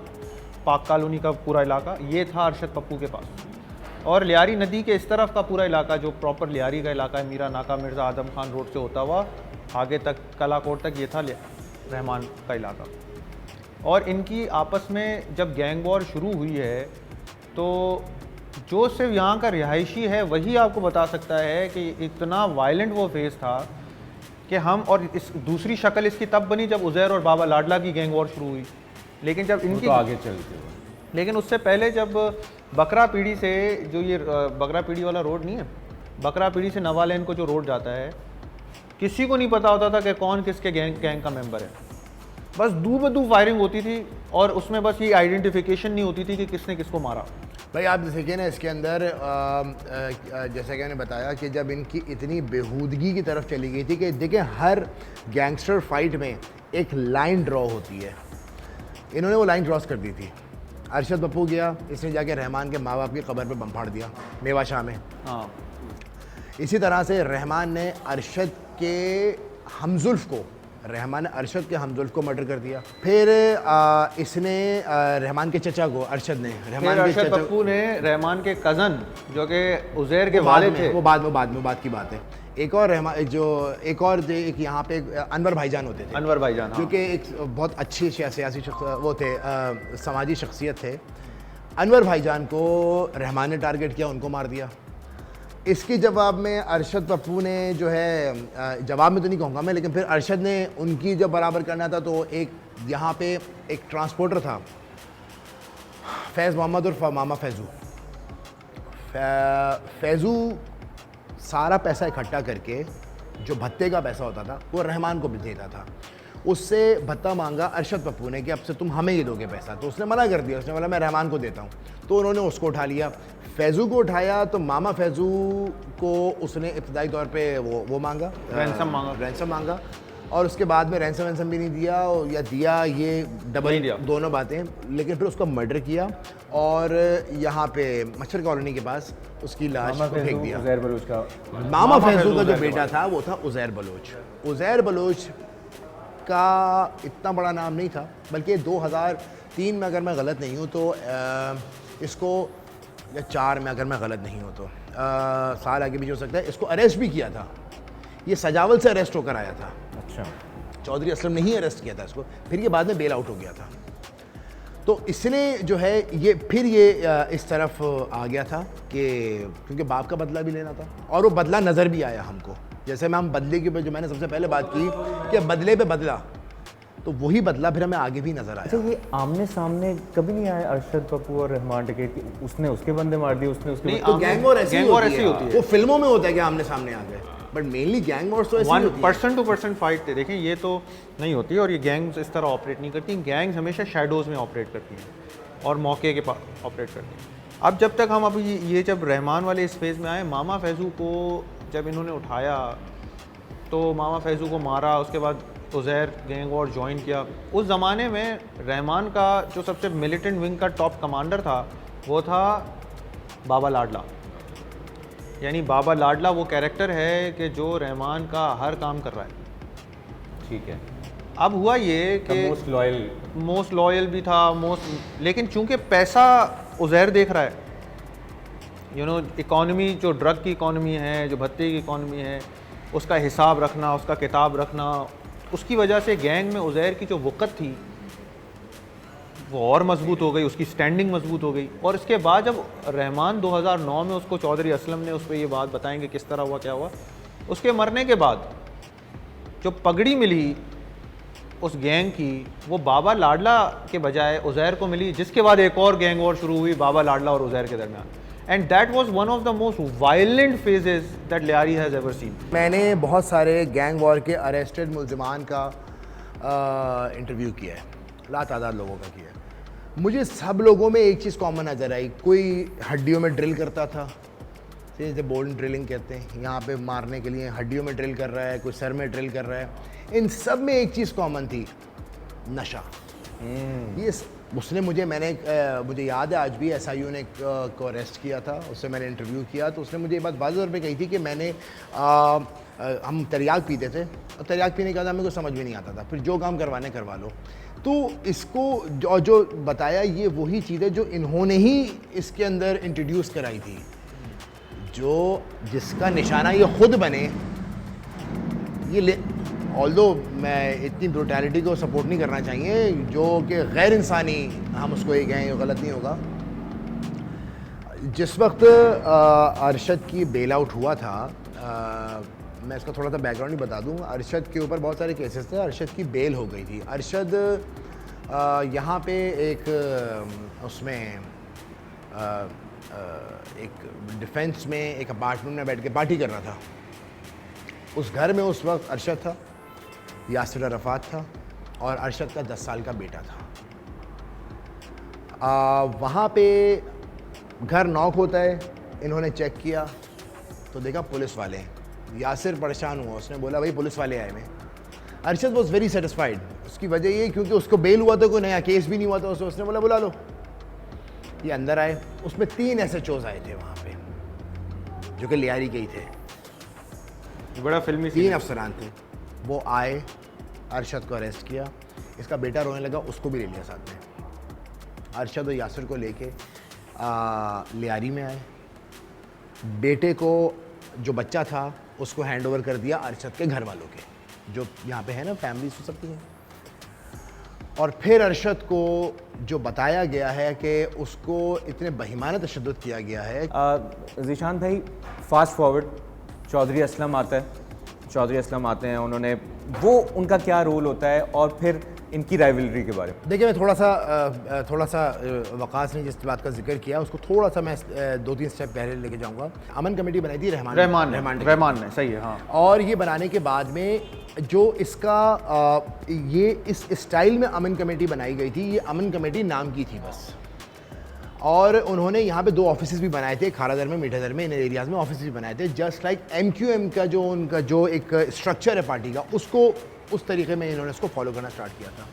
पाक कॉलोनी का पूरा इलाका, ये था अरशद पप्पू के पास। और लियारी नदी के इस तरफ का पूरा इलाका जो प्रॉपर लियारी का इलाका है, मीरा नाका, मिर्ज़ा आदम खान रोड से होता हुआ आगे तक कलाकोट तक, ये था रहमान का इलाका। और इनकी आपस में जब गैंग वॉर शुरू हुई है, तो जो सिर्फ यहाँ का रिहायशी है वही आपको बता सकता है कि इतना वायलेंट वो फेज़ था कि हम, और इस दूसरी शक्ल इसकी तब बनी जब उज़ैर और बाबा लाडला की गैंग वॉर शुरू हुई। लेकिन जब इनकी तो आगे चलते हुए, लेकिन उससे पहले जब बकरा पीढ़ी से, जो ये बकरा पीढ़ी वाला रोड नहीं है, बकरा पीढ़ी से नवा लेन को जो रोड जाता है, किसी को नहीं पता होता था कि कौन किसके गैंग का मेंबर है। बस दू बदू फायरिंग होती थी, और उसमें बस ये आइडेंटिफिकेशन नहीं होती थी कि किसने किसको मारा। भाई आप जैसे कि ना इसके अंदर जैसा कि मैंने बताया कि जब इनकी इतनी बेहूदगी की तरफ चली गई थी कि देखिए हर गैंगस्टर फाइट में एक लाइन ड्रॉ होती है, इन्होंने वो लाइन क्रॉस कर दी थी। अरशद पप्पू गया, इसने जाके रहमान के माँ बाप की कब्र पे बम फाड़ दिया मेवा शाह में। हाँ, इसी तरह से रहमान ने अरशद के हमजुल्फ को मर्डर कर दिया। फिर इसने रहमान के चचा को, अरशद ने, रहमान के अरशद चचा, पप्पू ने रहमान के कज़न जो कि उज़ैर के वालिद थे, वो बाद की बात है। एक और यहाँ पे अनवर भाईजान होते थे, अनवर भाईजान, जो कि एक बहुत अच्छी सियासी वो थे, समाजी शख्सियत थे। अनवर भाईजान को रहमान ने टारगेट किया, उनको मार दिया। इसके जवाब में अरशद पप्पू ने जो है जवाब में तो नहीं कहूँगा मैं, लेकिन फिर अरशद ने उनकी जब बराबर करना था तो एक यहाँ पे एक ट्रांसपोर्टर था फैज़ मोहम्मद और मामा फैज़ू। फैज़ू सारा पैसा इकट्ठा करके जो भत्ते का पैसा होता था वो रहमान को भी देता था। उससे भत्ता मांगा अरशद पप्पू ने कि अब से तुम हमें ही दोगे पैसा, तो उसने मना कर दिया। उसने बोला मैं रहमान को देता हूँ, तो उन्होंने उसको उठा लिया। फैज़ू को उठाया तो मामा फैज़ू को उसने इब्तदाई तौर पे वो मांगा, रैंसम मांगा, और उसके बाद में रैंसम भी नहीं दिया, या दिया ये डबल दोनों बातें। लेकिन फिर उसका मर्डर किया और यहाँ पे मच्छर कॉलोनी के पास उसकी लाश को फेंक दिया। मामा फैज़ू का जो बेटा था वो था उज़ैर बलोच। उज़ैर बलोच का इतना बड़ा नाम नहीं था, बल्कि 2003 में अगर मैं गलत नहीं हूँ तो इसको, या 4 में अगर मैं गलत नहीं हूँ तो साल आगे भी हो सकता है, इसको अरेस्ट भी किया था। ये सजावल से अरेस्ट होकर आया था। अच्छा, चौधरी असलम ने ही अरेस्ट किया था इसको, फिर ये बाद में बेल आउट हो गया था। तो इसने जो है ये फिर ये इस तरफ आ गया था कि क्योंकि बाप का बदला भी लेना था, और वो बदला नज़र भी आया हमको। जैसे मैं हम बदले के ऊपर जो मैंने सबसे पहले बात की कि बदले पे बदला, तो वही बदला फिर हमें आगे भी नजर आया। अच्छा, ये आमने सामने कभी नहीं आया अरशद पप्पू और रहमान डकैत की? उसने उसके बंदे मार दिए, उसने उसके तो गैंग वॉर ऐसी होती है। वो फिल्मों में होता है कि आमने सामने आ गए, बट मेनली गैंग वॉर्स तो ऐसी होती है। पर्सन टू पर्सन फाइट थे, देखें ये तो नहीं होती, और ये गैंग्स इस तरह ऑपरेट नहीं करती। गैंग्स हमेशा शैडोज़ में ऑपरेट करती हैं और मौके के पास ऑपरेट करती हैं। अब जब तक हम अभी ये जब रहमान वाले इस फेज़ में आए, मामा फैज़ू को जब इन्होंने उठाया तो मामा फैज़ू को मारा, उसके बाद उज़ैर गैंग वॉर ज्वाइन किया। उस ज़माने में रहमान का जो सबसे मिलिटेंट विंग का टॉप कमांडर था वो था बाबा लाडला। यानी बाबा लाडला वो कैरेक्टर है कि जो रहमान का हर काम कर रहा है। ठीक है। अब हुआ ये कि मोस्ट लॉयल भी था, लेकिन चूंकि पैसा उज़ैर देख रहा है, इकॉनमी जो ड्रग की इकॉनमी है, जो भत्ते की इकॉनमी है, उसका हिसाब रखना, उसका किताब रखना, उसकी वजह से गैंग में उज़ैर की जो वक़्त थी वो और मजबूत हो गई, उसकी स्टैंडिंग मजबूत हो गई। और इसके बाद जब रहमान 2009 में उसको चौधरी असलम ने उस पर ये बात बताएंगे किस तरह हुआ क्या हुआ, उसके मरने के बाद जो पगड़ी मिली उस गैंग की वो बाबा लाडला के बजाय उज़ैर को मिली, जिसके बाद एक और गैंग वॉर शुरू हुई बाबा लाडला और उज़ैर के दरमियान। And that was one of the most violent phases that Lyari has ever seen. मैंने बहुत सारे गैंग वॉर के अरेस्टेड मुल्ज़िमान का इंटरव्यू किया है, लातादाद लोगों का किया है। मुझे सब लोगों में एक चीज़ कॉमन नज़र आई, कोई हड्डियों में ड्रिल करता था, जैसे बोल्ड ड्रिलिंग कहते हैं, यहाँ पे मारने के लिए हड्डियों में ड्रिल कर रहा है, कोई सर में ड्रिल कर रहा है। इन सब में एक चीज़ कॉमन थी, नशा। ये उसने मुझे याद है आज भी SIU ने को अरेस्ट किया था, उससे मैंने इंटरव्यू किया तो उसने मुझे ये बात वाज़ेह तौर पे कही थी कि हम तरियाक पीते थे और तरियाक पीने के बाद हमें कुछ समझ में नहीं आता था, फिर जो काम करवाने करवा लो। तो इसको जो बताया ये वही चीज़ है जो इन्होंने ही इसके अंदर इंट्रोड्यूस कराई थी, जिसका निशाना ये खुद बने। ये ऑल्दो मैं इतनी ब्रूटैलिटी को सपोर्ट नहीं करना चाहिए, जो कि गैर इंसानी हम उसको ये कहें, गलत नहीं होगा। जिस वक्त अरशद की बेल आउट हुआ था, मैं इसका थोड़ा सा बैकग्राउंड ही बता दूं। अरशद के ऊपर बहुत सारे केसेस थे, अरशद की बेल हो गई थी। अरशद यहाँ पे एक उसमें एक डिफेंस में एक अपार्टमेंट में बैठ के पार्टी कर रहा था। उस घर में उस वक्त अरशद था, यासिर अरफात था और अरशद का 10 साल का बेटा था। वहाँ पे घर नॉक होता है, इन्होंने चेक किया तो देखा पुलिस वाले हैं। यासिर परेशान हुआ, उसने बोला भाई पुलिस वाले आए हैं। Arshad was very satisfied. उसकी वजह ये क्योंकि उसको बेल हुआ था, कोई नया केस भी नहीं हुआ था, उसने बोला बुला लो। ये अंदर आए, उसमें 3 SHOs आए थे वहाँ पे जो कि लियारी के ही थे, बड़ा फिल्मी 3 अफसरान थे। वो आए, अरशद को अरेस्ट किया, इसका बेटा रोने लगा, उसको भी ले लिया साथ में। अरशद और यासिर को लेके लियारी में आए। बेटे को जो बच्चा था उसको हैंड ओवर कर दिया अरशद के घर वालों के, जो यहाँ पे है ना फैमिली हो सकती है। और फिर अरशद को जो बताया गया है कि उसको इतने बहिमाना तशद्दुद किया गया है। ज़ीशान भाई, फास्ट फॉरवर्ड, चौधरी असलम आता है, चौधरी असलम आते हैं, उन्होंने वो उनका क्या रोल होता है और फिर इनकी राइवलरी के बारे में। देखिए, मैं थोड़ा सा वकास ने जिस बात का जिक्र किया उसको थोड़ा सा मैं 2-3 स्टेप पहले लेके जाऊंगा। अमन कमेटी बनाई थी रहमान ने, सही है, हाँ। और ये बनाने के बाद में जो इसका ये इस स्टाइल में अमन कमेटी बनाई गई थी, ये अमन कमेटी नाम की थी बस। और उन्होंने यहाँ पे 2 ऑफिसेज भी बनाए थे, खारादर में, मीठादर में, इन एरियाज़ में ऑफिसेज भी बनाए थे, जस्ट लाइक MQM का जो उनका जो एक स्ट्रक्चर है पार्टी का, उसको उस तरीके में इन्होंने उसको फॉलो करना स्टार्ट किया था।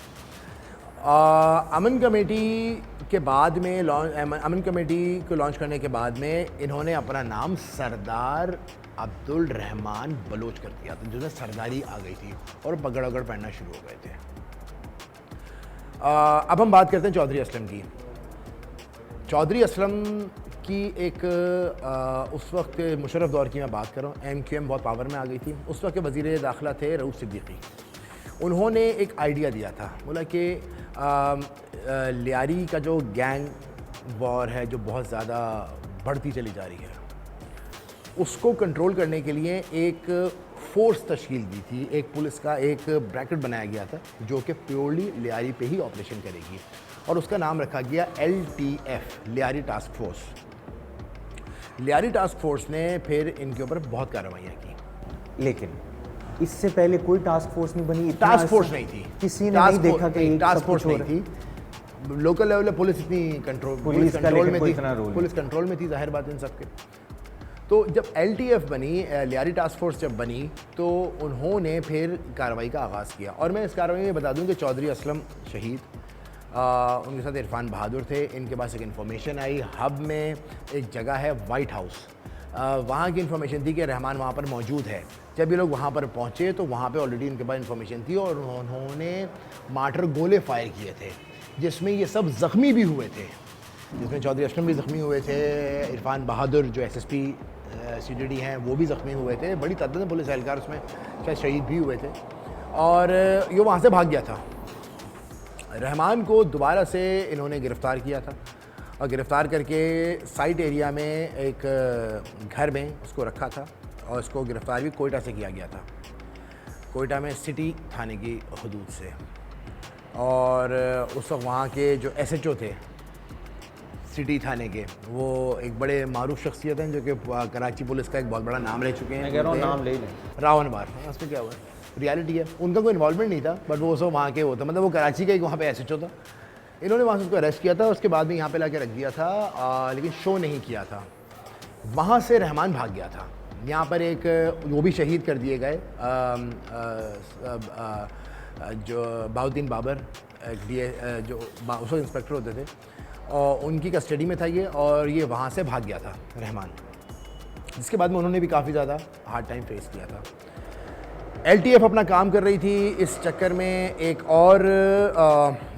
अमन कमेटी के बाद में अमन कमेटी को लॉन्च करने के बाद में इन्होंने अपना नाम सरदार अब्दुल रहमान बलोच कर दिया था, जिसमें सरदारी आ गई थी और पगड़ वगड़ पहनना शुरू हो गए थे। अब हम बात करते हैं चौधरी असलम की। चौधरी असलम की एक उस वक्त मुशर्रफ दौर की मैं बात कर रहा हूँ, MQM बहुत पावर में आ गई थी। उस वक्त के वज़ीर दाखिला थे रऊफ़ सिद्दीकी। उन्होंने एक आइडिया दिया था, बोला कि लियारी का जो गैंग वॉर है जो बहुत ज़्यादा बढ़ती चली जा रही है, उसको कंट्रोल करने के लिए एक फ़ोर्स तश्कील दी थी, एक पुलिस का एक ब्रैकेट बनाया गया था जो कि प्योरली लियारी पे ही ऑपरेशन करेगी, और उसका नाम रखा गया LTF, Lyari task force. Lyari task force ने फिर इनके ऊपर बहुत कार्रवाइयाँ की। लेकिन इससे पहले कोई टास्क फोर्स नहीं बनी, टास्क फोर्स नहीं थी, किसी ने नहीं देखा कि टास्क फोर्स नहीं थी। लोकल लेवल पे पुलिस इतनी पुलिस कंट्रोल में थी, जाहिर बात इन सबके। तो जब LTF बनी, लियारी टास्क फोर्स जब बनी, तो उन्होंने फिर कार्रवाई का आगाज़ किया। और मैं इस कार्रवाई में बता दूं कि चौधरी असलम शहीद, उनके साथ इरफान बहादुर थे। इनके पास एक इन्फॉर्मेशन आई, हब में एक जगह है वाइट हाउस, वहाँ की इन्फॉर्मेशन थी कि रहमान वहाँ पर मौजूद है। जब ये लोग वहाँ पर पहुँचे तो वहाँ पे ऑलरेडी इनके पास इन्फॉर्मेशन थी और उन्होंने मार्टर गोले फायर किए थे, जिसमें ये सब ज़ख्मी भी हुए थे, जिसमें चौधरी असलम भी ज़ख्मी हुए थे, इरफान बहादुर जो SSP CDD हैं वो भी ज़ख्मी हुए थे, बड़ी तादाद में पुलिस एहलकार उसमें शायद शहीद भी हुए थे। और ये वहाँ से भाग गया था। रहमान को दोबारा से इन्होंने गिरफ़्तार किया था और गिरफ़्तार करके साइट एरिया में एक घर में उसको रखा था, और उसको गिरफ़्तार भी कोयटा से किया गया था, कोयटा में सिटी थाने की हदूद से। और उस वक्त वहाँ के जो SHO थे सिटी थाने के, वो एक बड़े मारूफ शख्सियत हैं जो कि कराची पुलिस का एक बहुत बड़ा नाम ले चुके हैं। मैं कह रहा हूँ नाम ले लें, रावण बार, उसमें क्या हुआ, रियलिटी है। उनका कोई इन्वॉल्वमेंट नहीं था, बट वो सब वहाँ के वो था, मतलब वो कराची का एक वहाँ पे SHO था। इन्होंने वहाँ से उसको अरेस्ट किया था, उसके बाद में यहाँ पे लाके रख दिया था, लेकिन शो नहीं किया था। वहाँ से रहमान भाग गया था। यहाँ पर एक वो भी शहीद कर दिए गए, जो बाउद्दीन बाबर जो उस वक्त इंस्पेक्टर होते थे, और उनकी कस्टडी में था ये, और ये वहाँ से भाग गया था रहमान, जिसके बाद में उन्होंने भी काफ़ी ज़्यादा हार्ड टाइम फेस किया था। LTF अपना काम कर रही थी, इस चक्कर में एक और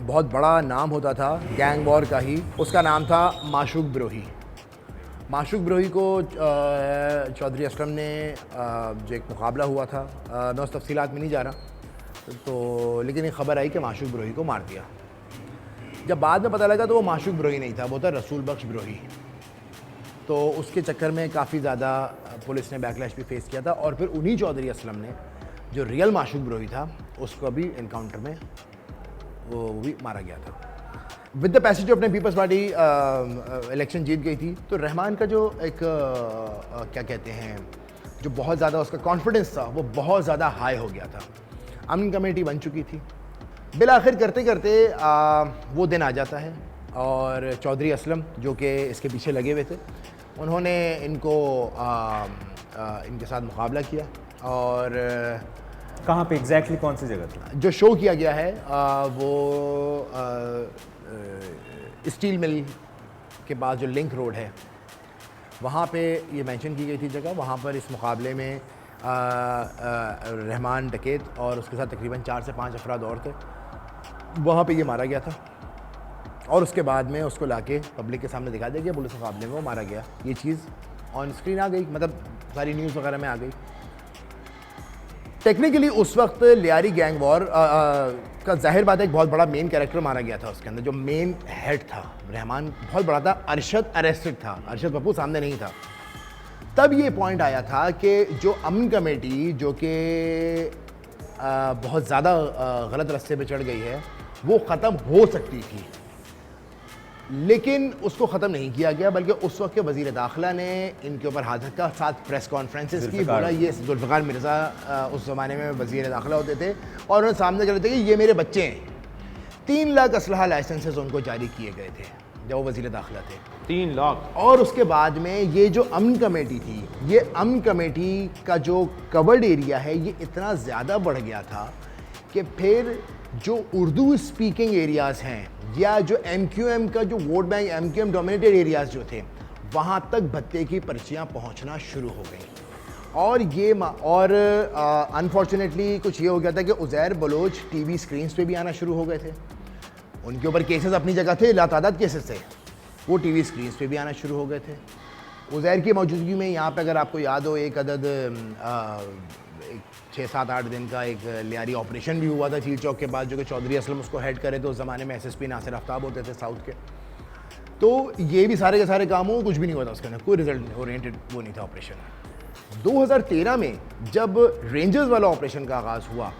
बहुत बड़ा नाम होता था गैंग वॉर का ही, उसका नाम था माशूक ब्रोही। माशूक ब्रोही को चौधरी असलम ने जो एक मुकाबला हुआ था, मैं उस तफसीलात में नहीं जा रहा, तो लेकिन एक ख़बर आई कि माशूक ब्रोही को मार दिया। जब बाद में पता लगा तो वो माशूक ब्रोही नहीं था, वो था रसूल बख्श ब्रोही। तो उसके चक्कर में काफ़ी ज़्यादा पुलिस ने बैकलैश भी फेस किया था, और फिर उन्हीं चौधरी असलम ने जो रियल माशूक ब्रोही था उसको भी इनकाउंटर में वो भी मारा गया था। विद द पैसेज अपने पीपल्स पार्टी इलेक्शन जीत गई थी, तो रहमान का जो एक क्या कहते हैं, जो बहुत ज़्यादा उसका कॉन्फिडेंस था वो बहुत ज़्यादा हाई हो गया था। अमन कमेटी बन चुकी थी। बिल आखिर करते करते वो दिन आ जाता है, और चौधरी असलम जो कि इसके पीछे लगे हुए थे, उन्होंने इनको इनके साथ मुकाबला किया। और कहाँ पे एग्जैक्टली कौन सी जगह थी? जो शो किया गया है वो स्टील मिल के पास जो लिंक रोड है, वहाँ पे ये मेंशन की गई थी जगह। वहाँ पर इस मुकाबले में रहमान डकैत और उसके साथ तकरीबन 4 से 5 अफराद और थे। वहाँ पे ये मारा गया था, और उसके बाद में उसको लाके पब्लिक के सामने दिखा दिया गया, पुलिस मुकाबले में वो मारा गया। ये चीज़ ऑन स्क्रीन आ गई, मतलब सारी न्यूज़ वगैरह में आ गई। टेक्निकली उस वक्त लियारी गैंग वॉर का जाहिर बात है एक बहुत बड़ा मेन कैरेक्टर मारा गया था उसके अंदर। जो मेन हेड था रहमान बहुत बड़ा था, अरशद अरेस्टेड था, अरशद पप्पू सामने नहीं था। तब ये पॉइंट आया था कि जो अमन कमेटी जो कि बहुत ज़्यादा गलत रास्ते पे चढ़ गई है वो ख़त्म हो सकती थी, लेकिन उसको ख़त्म नहीं किया गया, बल्कि उस वक्त के वज़ीर दाखिला ने इनके ऊपर हाथ का साथ प्रेस कॉन्फ्रेंसेस की, बोला ये जुल्फ़िकार मिर्ज़ा उस ज़माने में वज़ीर दाखिला होते थे और उन्होंने सामने कर रहे थे कि ये मेरे बच्चे हैं। 3 लाख असलहा लाइसेंसेस उनको जारी किए गए थे जब वो वज़ीर दाखिला थे। 3 लाख। और उसके बाद में ये जो अमन कमेटी थी, ये अमन कमेटी का जो कवर्ड एरिया है ये इतना ज़्यादा बढ़ गया था कि फिर जो उर्दू स्पीकिंग एरियाज़ हैं या जो MQM का जो vote bank MQM dominated areas जो थे वहाँ तक भत्ते की पर्चियाँ पहुँचना शुरू हो गई। और ये अनफॉर्चुनेटली कुछ ये हो गया था कि उज़ैर बलोच TV स्क्रीन्स पे भी आना शुरू हो गए थे। उनके ऊपर केसेस अपनी जगह थे, लातादाद केसेस थे, वो TV स्क्रीन्स पे भी आना शुरू हो गए थे। उज़ैर की मौजूदगी में यहाँ पे अगर आपको याद हो एक अदद 6-7-8 दिन का एक लियारी ऑपरेशन भी हुआ था चील चौक के बाद, जो कि चौधरी असलम उसको हेड करे थे। उस ज़माने में SSP नासिर आफ्ताब होते थे साउथ के। तो ये भी सारे के सारे काम हो, कुछ भी नहीं हुआ था उसके अंदर, कोई रिजल्ट ओरिएंटेड वो नहीं था ऑपरेशन। 2013 में जब रेंजर्स वाला ऑपरेशन का आगाज़ हुआ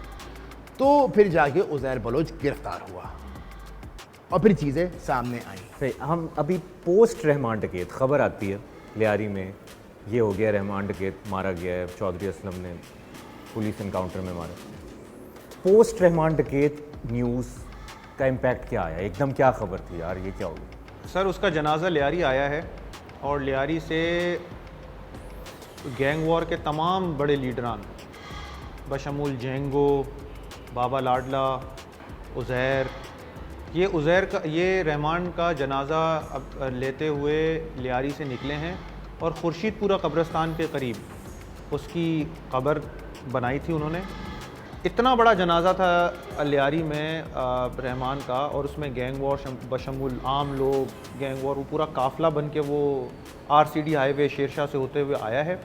तो फिर जाके उज़ैर बलोच गिरफ्तार हुआ और फिर चीज़ें सामने आई। सही, हम अभी पोस्ट रहमान डकैत खबर आती है लियारी में ये हो गया, रहमान डकैत मारा गया है, चौधरी असलम ने पुलिस इनकाउंटर में मारा। पोस्ट रहमान डकैत न्यूज़ का इम्पैक्ट क्या आया? एकदम क्या खबर थी यार, ये क्या हो गया? सर उसका जनाजा लियारी आया है और लियारी से गैंग वॉर के तमाम बड़े लीडरान बशमूल जेंगो, बाबा लाडला, उज़ैर, ये रहमान का जनाजा अब लेते हुए लियारी से निकले हैं और खुर्शीदपुरा कब्रिस्तान के करीब उसकी कब्र बनाई थी उन्होंने। इतना बड़ा जनाजा था लियारी में रहमान का, और उसमें गैंग वॉर बशमूल आम लोग, गैंग वॉर, वो पूरा काफ़िला बन के वो RCD हाईवे शेरशाह से होते हुए आया है।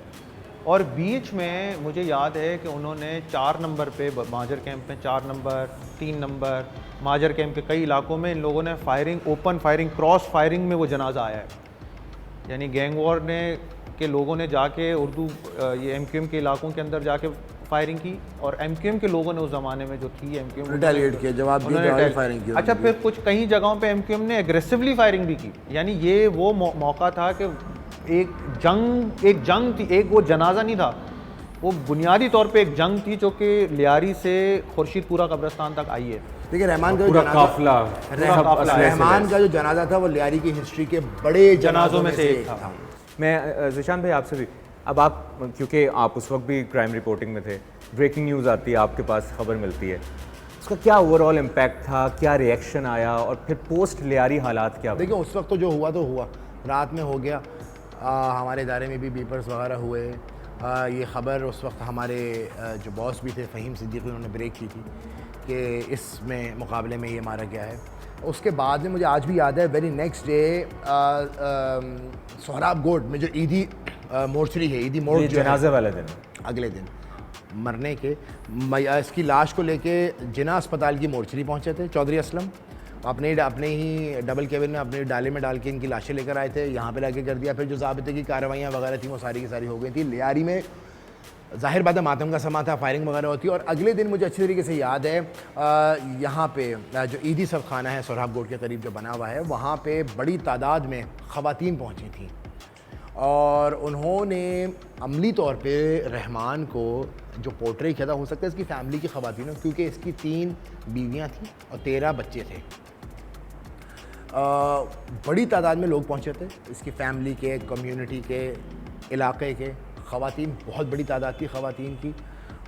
और बीच में मुझे याद है कि उन्होंने 4 नंबर पे माजर कैंप में 4 नंबर 3 नंबर माजर कैंप के कई इलाकों में इन लोगों ने firing, open firing, cross firing में वो जनाजा आया है। यानी गैंग वॉर ने के लोगों ने जाके उर्दू ये MQM के इलाकों के अंदर जाके फायरिंग की, और MQM के लोगों ने उस ज़माने में जो थी MQM रिटेलिएट किया, जवाब दिया, फायरिंग की। अच्छा, फिर कुछ कई जगहों पे MQM ने एग्रेसिवली फायरिंग भी की। यानी ये वो मौका था कि एक जंग थी, एक वो जनाजा नहीं था, वो बुनियादी तौर पे एक जंग थी जो कि लियारी से खुर्शीदपुरा कब्रिस्तान तक आई है। देखिए रहमान का पूरा काफिला, रहमान का जो जनाजा था वो लियारी की हिस्ट्री के बड़े जनाजों में से एक था। मैं ज़िशान भाई आपसे भी, अब आप क्योंकि आप उस वक्त भी क्राइम रिपोर्टिंग में थे, ब्रेकिंग न्यूज़ आती है, आपके पास खबर मिलती है, उसका क्या ओवरऑल इम्पैक्ट था, क्या रिएक्शन आया, और फिर पोस्ट लियारी हालात क्या? देखिए उस वक्त तो जो हुआ तो हुआ, रात में हो गया। हमारे इदारे में भी बीपर्स वगैरह हुए। ये ख़बर उस वक्त हमारे जो बॉस भी थे फ़हीम सिद्दीकी, उन्होंने ब्रेक की थी कि इसमें मुकाबले में ये मारा गया है। उसके बाद में मुझे आज भी याद है, वेरी नेक्स्ट डे सोहराब गोड में जो ईदी मोर्चरी है, ईदी मोर्च जनाजे वाले दिन, अगले दिन मरने के इसकी लाश को लेके जिना अस्पताल की मोर्चरी पहुंचे थे चौधरी असलम, अपने ही डबल केबिन में अपने डाले में डाल के इनकी लाशें लेकर आए थे, यहाँ पे लाके कर दिया। फिर जो ज़ाबिते की कार्रवाइयाँ वगैरह थी वो सारी की सारी हो गई थी। लियारी में ज़ाहिर बात है मातम का समा था, फायरिंग वगैरह होती। और अगले दिन मुझे अच्छी तरीके से याद है, यहाँ पे जो ईदी सब खाना है सोहराब गोड के करीब जो बना हुआ है, वहाँ पे बड़ी तादाद में ख़वातीन पहुँची थी और उन्होंने अमली तौर पे रहमान को जो पोर्ट्रे किया था, हो सकता है इसकी फैमिली की ख़वातीन, क्योंकि इसकी 3 बीवियाँ थी और 13 बच्चे थे। बड़ी तादाद में लोग पहुँचे थे, इसकी फैमिली के, कम्युनिटी के, इलाके के ख़वातीन, बहुत बड़ी तादाद थी ख़वातीन की।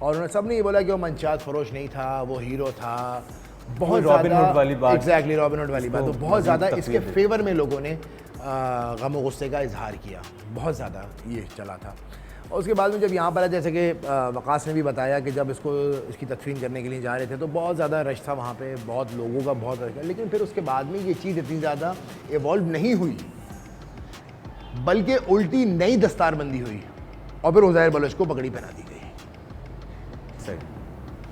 और उन्होंने सब ने ये बोला कि वो मंशात फरोश नहीं था, वो हीरो था, बहुत रॉबिनहुड वाली बात, एग्जैक्टली रॉबिनहुड वाली बात। तो बहुत ज़्यादा इसके फेवर में लोगों ने गम व गुस्से का इजहार किया, बहुत ज़्यादा ये चला था। और उसके बाद में जब यहाँ पर है, जैसे कि वकास ने भी बताया कि जब इसकी तदफीन करने के लिए जा रहे थे तो बहुत ज़्यादा रश था वहाँ पे, बहुत लोगों का बहुत रश था। लेकिन फिर उसके बाद में ये चीज़ इतनी ज़्यादा एवॉल्व नहीं हुई, बल्कि उल्टी नई दस्तारबंदी हुई और फिर उज़ैर बलोच को पगड़ी पहना दी गई। सही।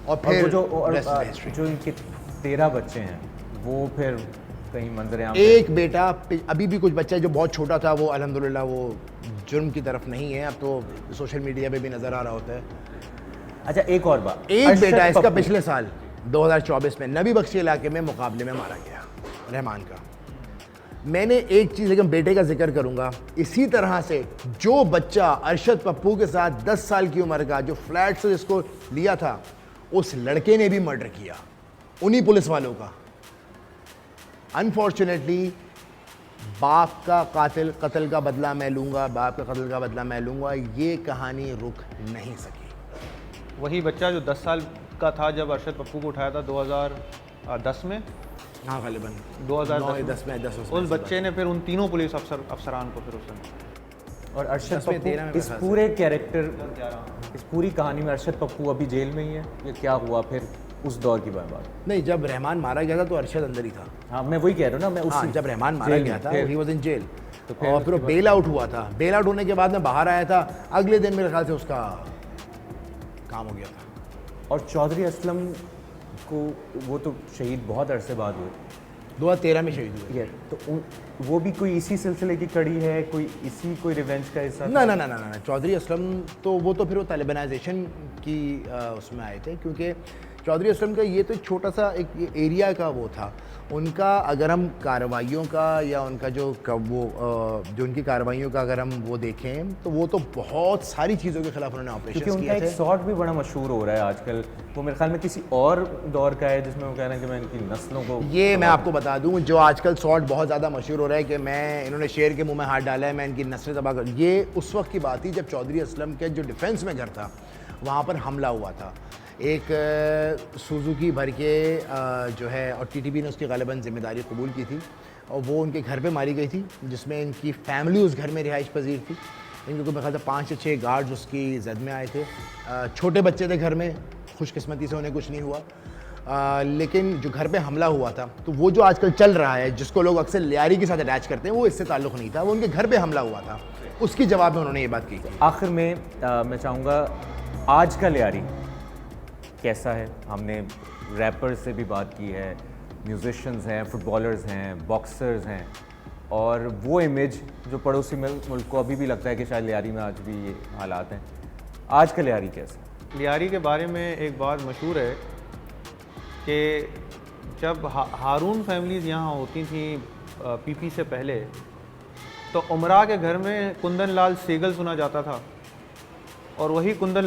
और और फिर वो rest is history। जो इनके 13 बच्चे हैं वो फिर कहीं मंजर आम एक बेटा अभी भी कुछ बच्चा है जो बहुत छोटा था, वो अल्हम्दुलिल्लाह वो जुर्म की तरफ नहीं है, अब तो सोशल मीडिया पे भी नज़र आ रहा होता है। अच्छा, एक और बात, एक अरशद बेटा इसका पप्पू। पिछले साल 2024 में नबी बख्शी इलाके में मुकाबले में मारा गया, रहमान का। मैंने एक चीज़ लेकिन बेटे का जिक्र करूंगा, इसी तरह से जो बच्चा अरशद पप्पू के साथ 10 साल की उम्र का जो फ्लैट से जिसको लिया था, उस लड़के ने भी मर्डर किया उन्हीं पुलिस वालों का। अनफॉर्चुनेटली बाप का कत्ल का बदला मैं लूँगा, बाप का कत्ल का बदला मैं लूँगा, ये कहानी रुक नहीं सकी। वही बच्चा जो 10 साल का था जब अरशद पप्पू को उठाया था 2010 में, हाँ गालिबन 2010 में 10 उस बच्चे ने फिर उन तीनों पुलिस अफसरान को फिर उसने। और अरशद 10 में 13 में पप्पू इस मेरे ख्याल पूरे कैरेक्टर, इस पूरी कहानी में अरशद पप्पू अभी जेल में ही है या क्या हुआ फिर उस दौर की बात? नहीं, जब रहमान मारा गया था तो अरशद अंदर ही था। हाँ, मैं वही कह रहा हूँ ना, मैं हाँ, उसी जब रहमान मारा जेल गया में, था फिर- ही वाज इन जेल, तो फिर और फिर वो उसके बेल आउट हुआ था। बेल आउट होने के बाद में बाहर आया था, अगले दिन मेरे ख्याल से उसका काम हो गया था। और चौधरी असलम को वो तो शहीद बहुत अरसे बाद हुए 2013 में शहीद हुए। ये तो वो भी कोई इसी सिलसिले की कड़ी है, कोई रिवेंज का हिस्सा ना ना ना ना ना, चौधरी असलम तो वो तो फिर वो तालिबानाइजेशन की उसमें आए थे, क्योंकि चौधरी असलम का ये तो एक छोटा सा एक एरिया का वो था उनका। अगर हम कार्रवाइयों का या उनका जो उनकी कार्रवाइयों का अगर हम वो देखें तो वो तो बहुत सारी चीज़ों के खिलाफ उन्होंने क्योंकि ऑपरेशन उनका किए एक थे। शॉट भी बड़ा मशहूर हो रहा है आजकल, वो मेरे ख्याल में किसी और दौर का है जिसमें वो कह रहे हैं कि मैं इनकी नस्लों को ये मैं आपको बता दूं, जो आजकल शॉट बहुत ज़्यादा मशहूर हो रहा है कि मैं इन्होंने शेर के मुंह में हाथ डाला है, मैं इनकी नस्लें तबाह कर, ये उस वक्त की बात थी जब चौधरी असलम के जो डिफेंस में घर था वहाँ पर हमला हुआ था। एक सुजुकी भर के जो है, और टीटीपी ने उसकी गालिबन जिम्मेदारी कबूल की थी, और वो उनके घर पे मारी गई थी, जिसमें इनकी फैमिली उस घर में रिहाइश पजीर थी। इनके मेरे ख्याल से 5 से 6 गार्ड्स उसकी जद में आए थे। छोटे बच्चे थे घर में, खुशकिस्मती से उन्हें कुछ नहीं हुआ। लेकिन जो घर पे हमला हुआ था, तो वो जो आजकल चल रहा है जिसको लोग अक्सर लियारी के साथ अटैच करते हैं, वो इससे ताल्लुक़ नहीं था, वो उनके घर पे हमला हुआ था। उसकी जवाब में उन्होंने ये बात की थी। आखिर में मैं चाहूँगा आज का लियारी कैसा है? हमने रैपर्स से भी बात की है, म्यूजिशियंस हैं, फुटबॉलर्स हैं, बॉक्सर्स हैं, और वो इमेज जो पड़ोसी मुल्क को अभी भी लगता है कि शायद लियारी में आज भी ये हालात हैं। आज का लियारी कैसा? लियारी के बारे में एक बात मशहूर है कि जब हारून फैमिलीज़ यहाँ होती थी पीपी से पहले, तो उमरा के घर में कुंदन लाल सेगल सुना जाता था, और वही कुंदन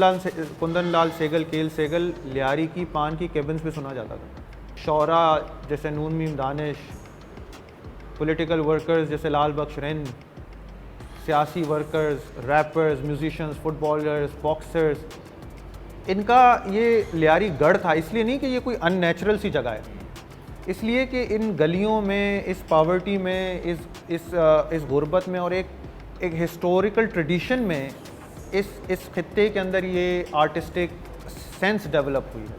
लाल सेगल, केल सेगल, लियारी की पान की केबिन्स पे सुना जाता था। शौरा जैसे नून मीम दानिश, पॉलिटिकल वर्कर्स जैसे लाल बख्श रिन, सियासी workers, rappers, musicians, footballers, boxers, इनका ये लियारी गढ़ था। इसलिए नहीं कि ये कोई अननेचुरल सी जगह है, इसलिए कि इन गलियों में, इस पॉवर्टी में, इस गुर्बत में और एक हिस्टोरिकल ट्रेडिशन में इस खित्ते के अंदर ये आर्टिस्टिक सेंस डेवलप हुई है,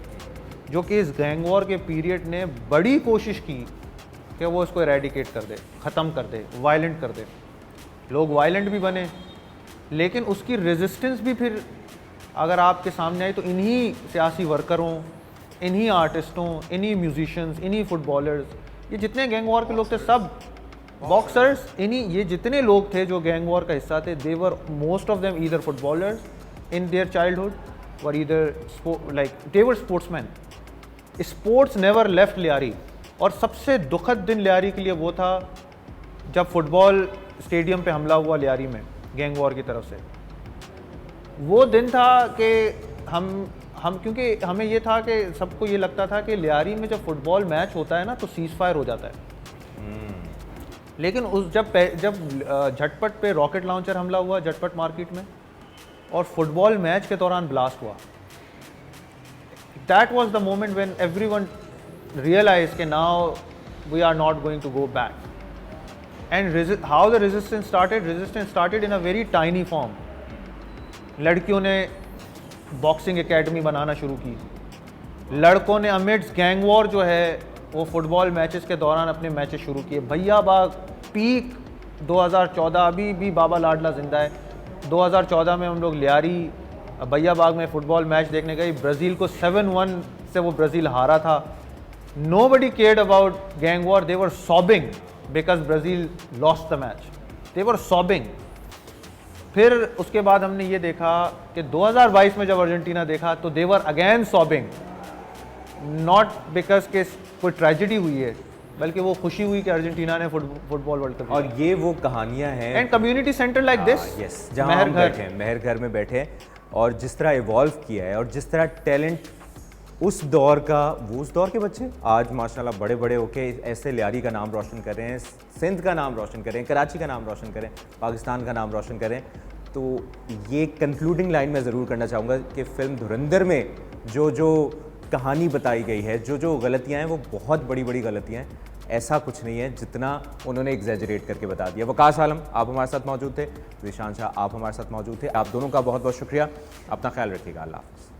जो कि इस गैंग वॉर के पीरियड ने बड़ी कोशिश की कि वो इसको एरेडिकेट कर दे, ख़त्म कर दे, वायलेंट कर दे। लोग वायलेंट भी बने, लेकिन उसकी रेजिस्टेंस भी फिर अगर आपके सामने आई तो इन्हीं सियासी वर्करों, इन्हीं आर्टिस्टों, इन्हीं म्यूजिशियंस, इन्हीं फुटबॉलर्स, ये जितने गैंग वॉर के लोग थे, सब बॉक्सर्स, ये जितने लोग थे जो गैंग वॉर का हिस्सा थे, they were most of them either footballers in their childhood were either they were sportsman. Sports never left Lyari. और सबसे दुखद दिन लियारी के लिए वो था जब फुटबॉल स्टेडियम पे हमला हुआ लियारी में गैंग वॉर की तरफ से। वो दिन था कि हम क्योंकि हमें ये था कि सबको ये लगता था कि लियारी में जब फुटबॉल मैच होता है ना तो सीज़ फायर हो जाता है, लेकिन जब झटपट पे रॉकेट लॉन्चर हमला हुआ झटपट मार्केट में, और फुटबॉल मैच के दौरान ब्लास्ट हुआ, that was the moment when everyone realize कि now we are not going to go back. And how the resistance started in a very tiny form. लड़कियों ने बॉक्सिंग एकेडमी बनाना शुरू की, लड़कों ने अमिड्स गैंग वॉर जो है वो फुटबॉल मैचेस के दौरान अपने मैचेस शुरू किए। भैया बाग पीक 2014, अभी भी बाबा लाडला जिंदा है। 2014 में हम लोग लियारी बैयाबाग में फुटबॉल मैच देखने गई, ब्राज़ील को 7-1 से वो ब्राज़ील हारा था। Nobody cared about gang war, they were sobbing because Brazil lost the match. They were sobbing. फिर उसके बाद हमने ये देखा कि 2022 में जब अर्जेंटीना देखा तो they were again sobbing. Not because के कोई ट्रेजेडी हुई है, बल्कि वो खुशी हुई कि अर्जेंटीना ने फुटबॉल वर्ल्ड कप। और ये वो कहानियां हैं and community centre like this, yes, जहां हम बैठे हैं, मेहर घर में बैठे हैं, और जिस तरह इवॉल्व किया है और जिस तरह टैलेंट उस दौर का, वो उस दौर के बच्चे आज माशाल्लाह बड़े बड़े होके ऐसे लियारी का नाम रोशन कर रहे हैं, सिंध का नाम रोशन कर रहे हैं, कराची का नाम रोशन करें, पाकिस्तान का नाम रोशन करें। तो ये कंक्लूडिंग लाइन मैं ज़रूर करना चाहूँगा कि फ़िल्म धुरंधर में जो कहानी बताई गई है, जो गलतियाँ हैं, वो बहुत बड़ी बड़ी गलतियाँ हैं। ऐसा कुछ नहीं है जितना उन्होंने एग्जैजरेट करके बता दिया। वकास आलम आप हमारे साथ मौजूद थे, ज़ीशान शाह आप हमारे साथ मौजूद थे। आप दोनों का बहुत बहुत शुक्रिया। अपना ख्याल रखिएगा। अल्लाह हाफ़िज़।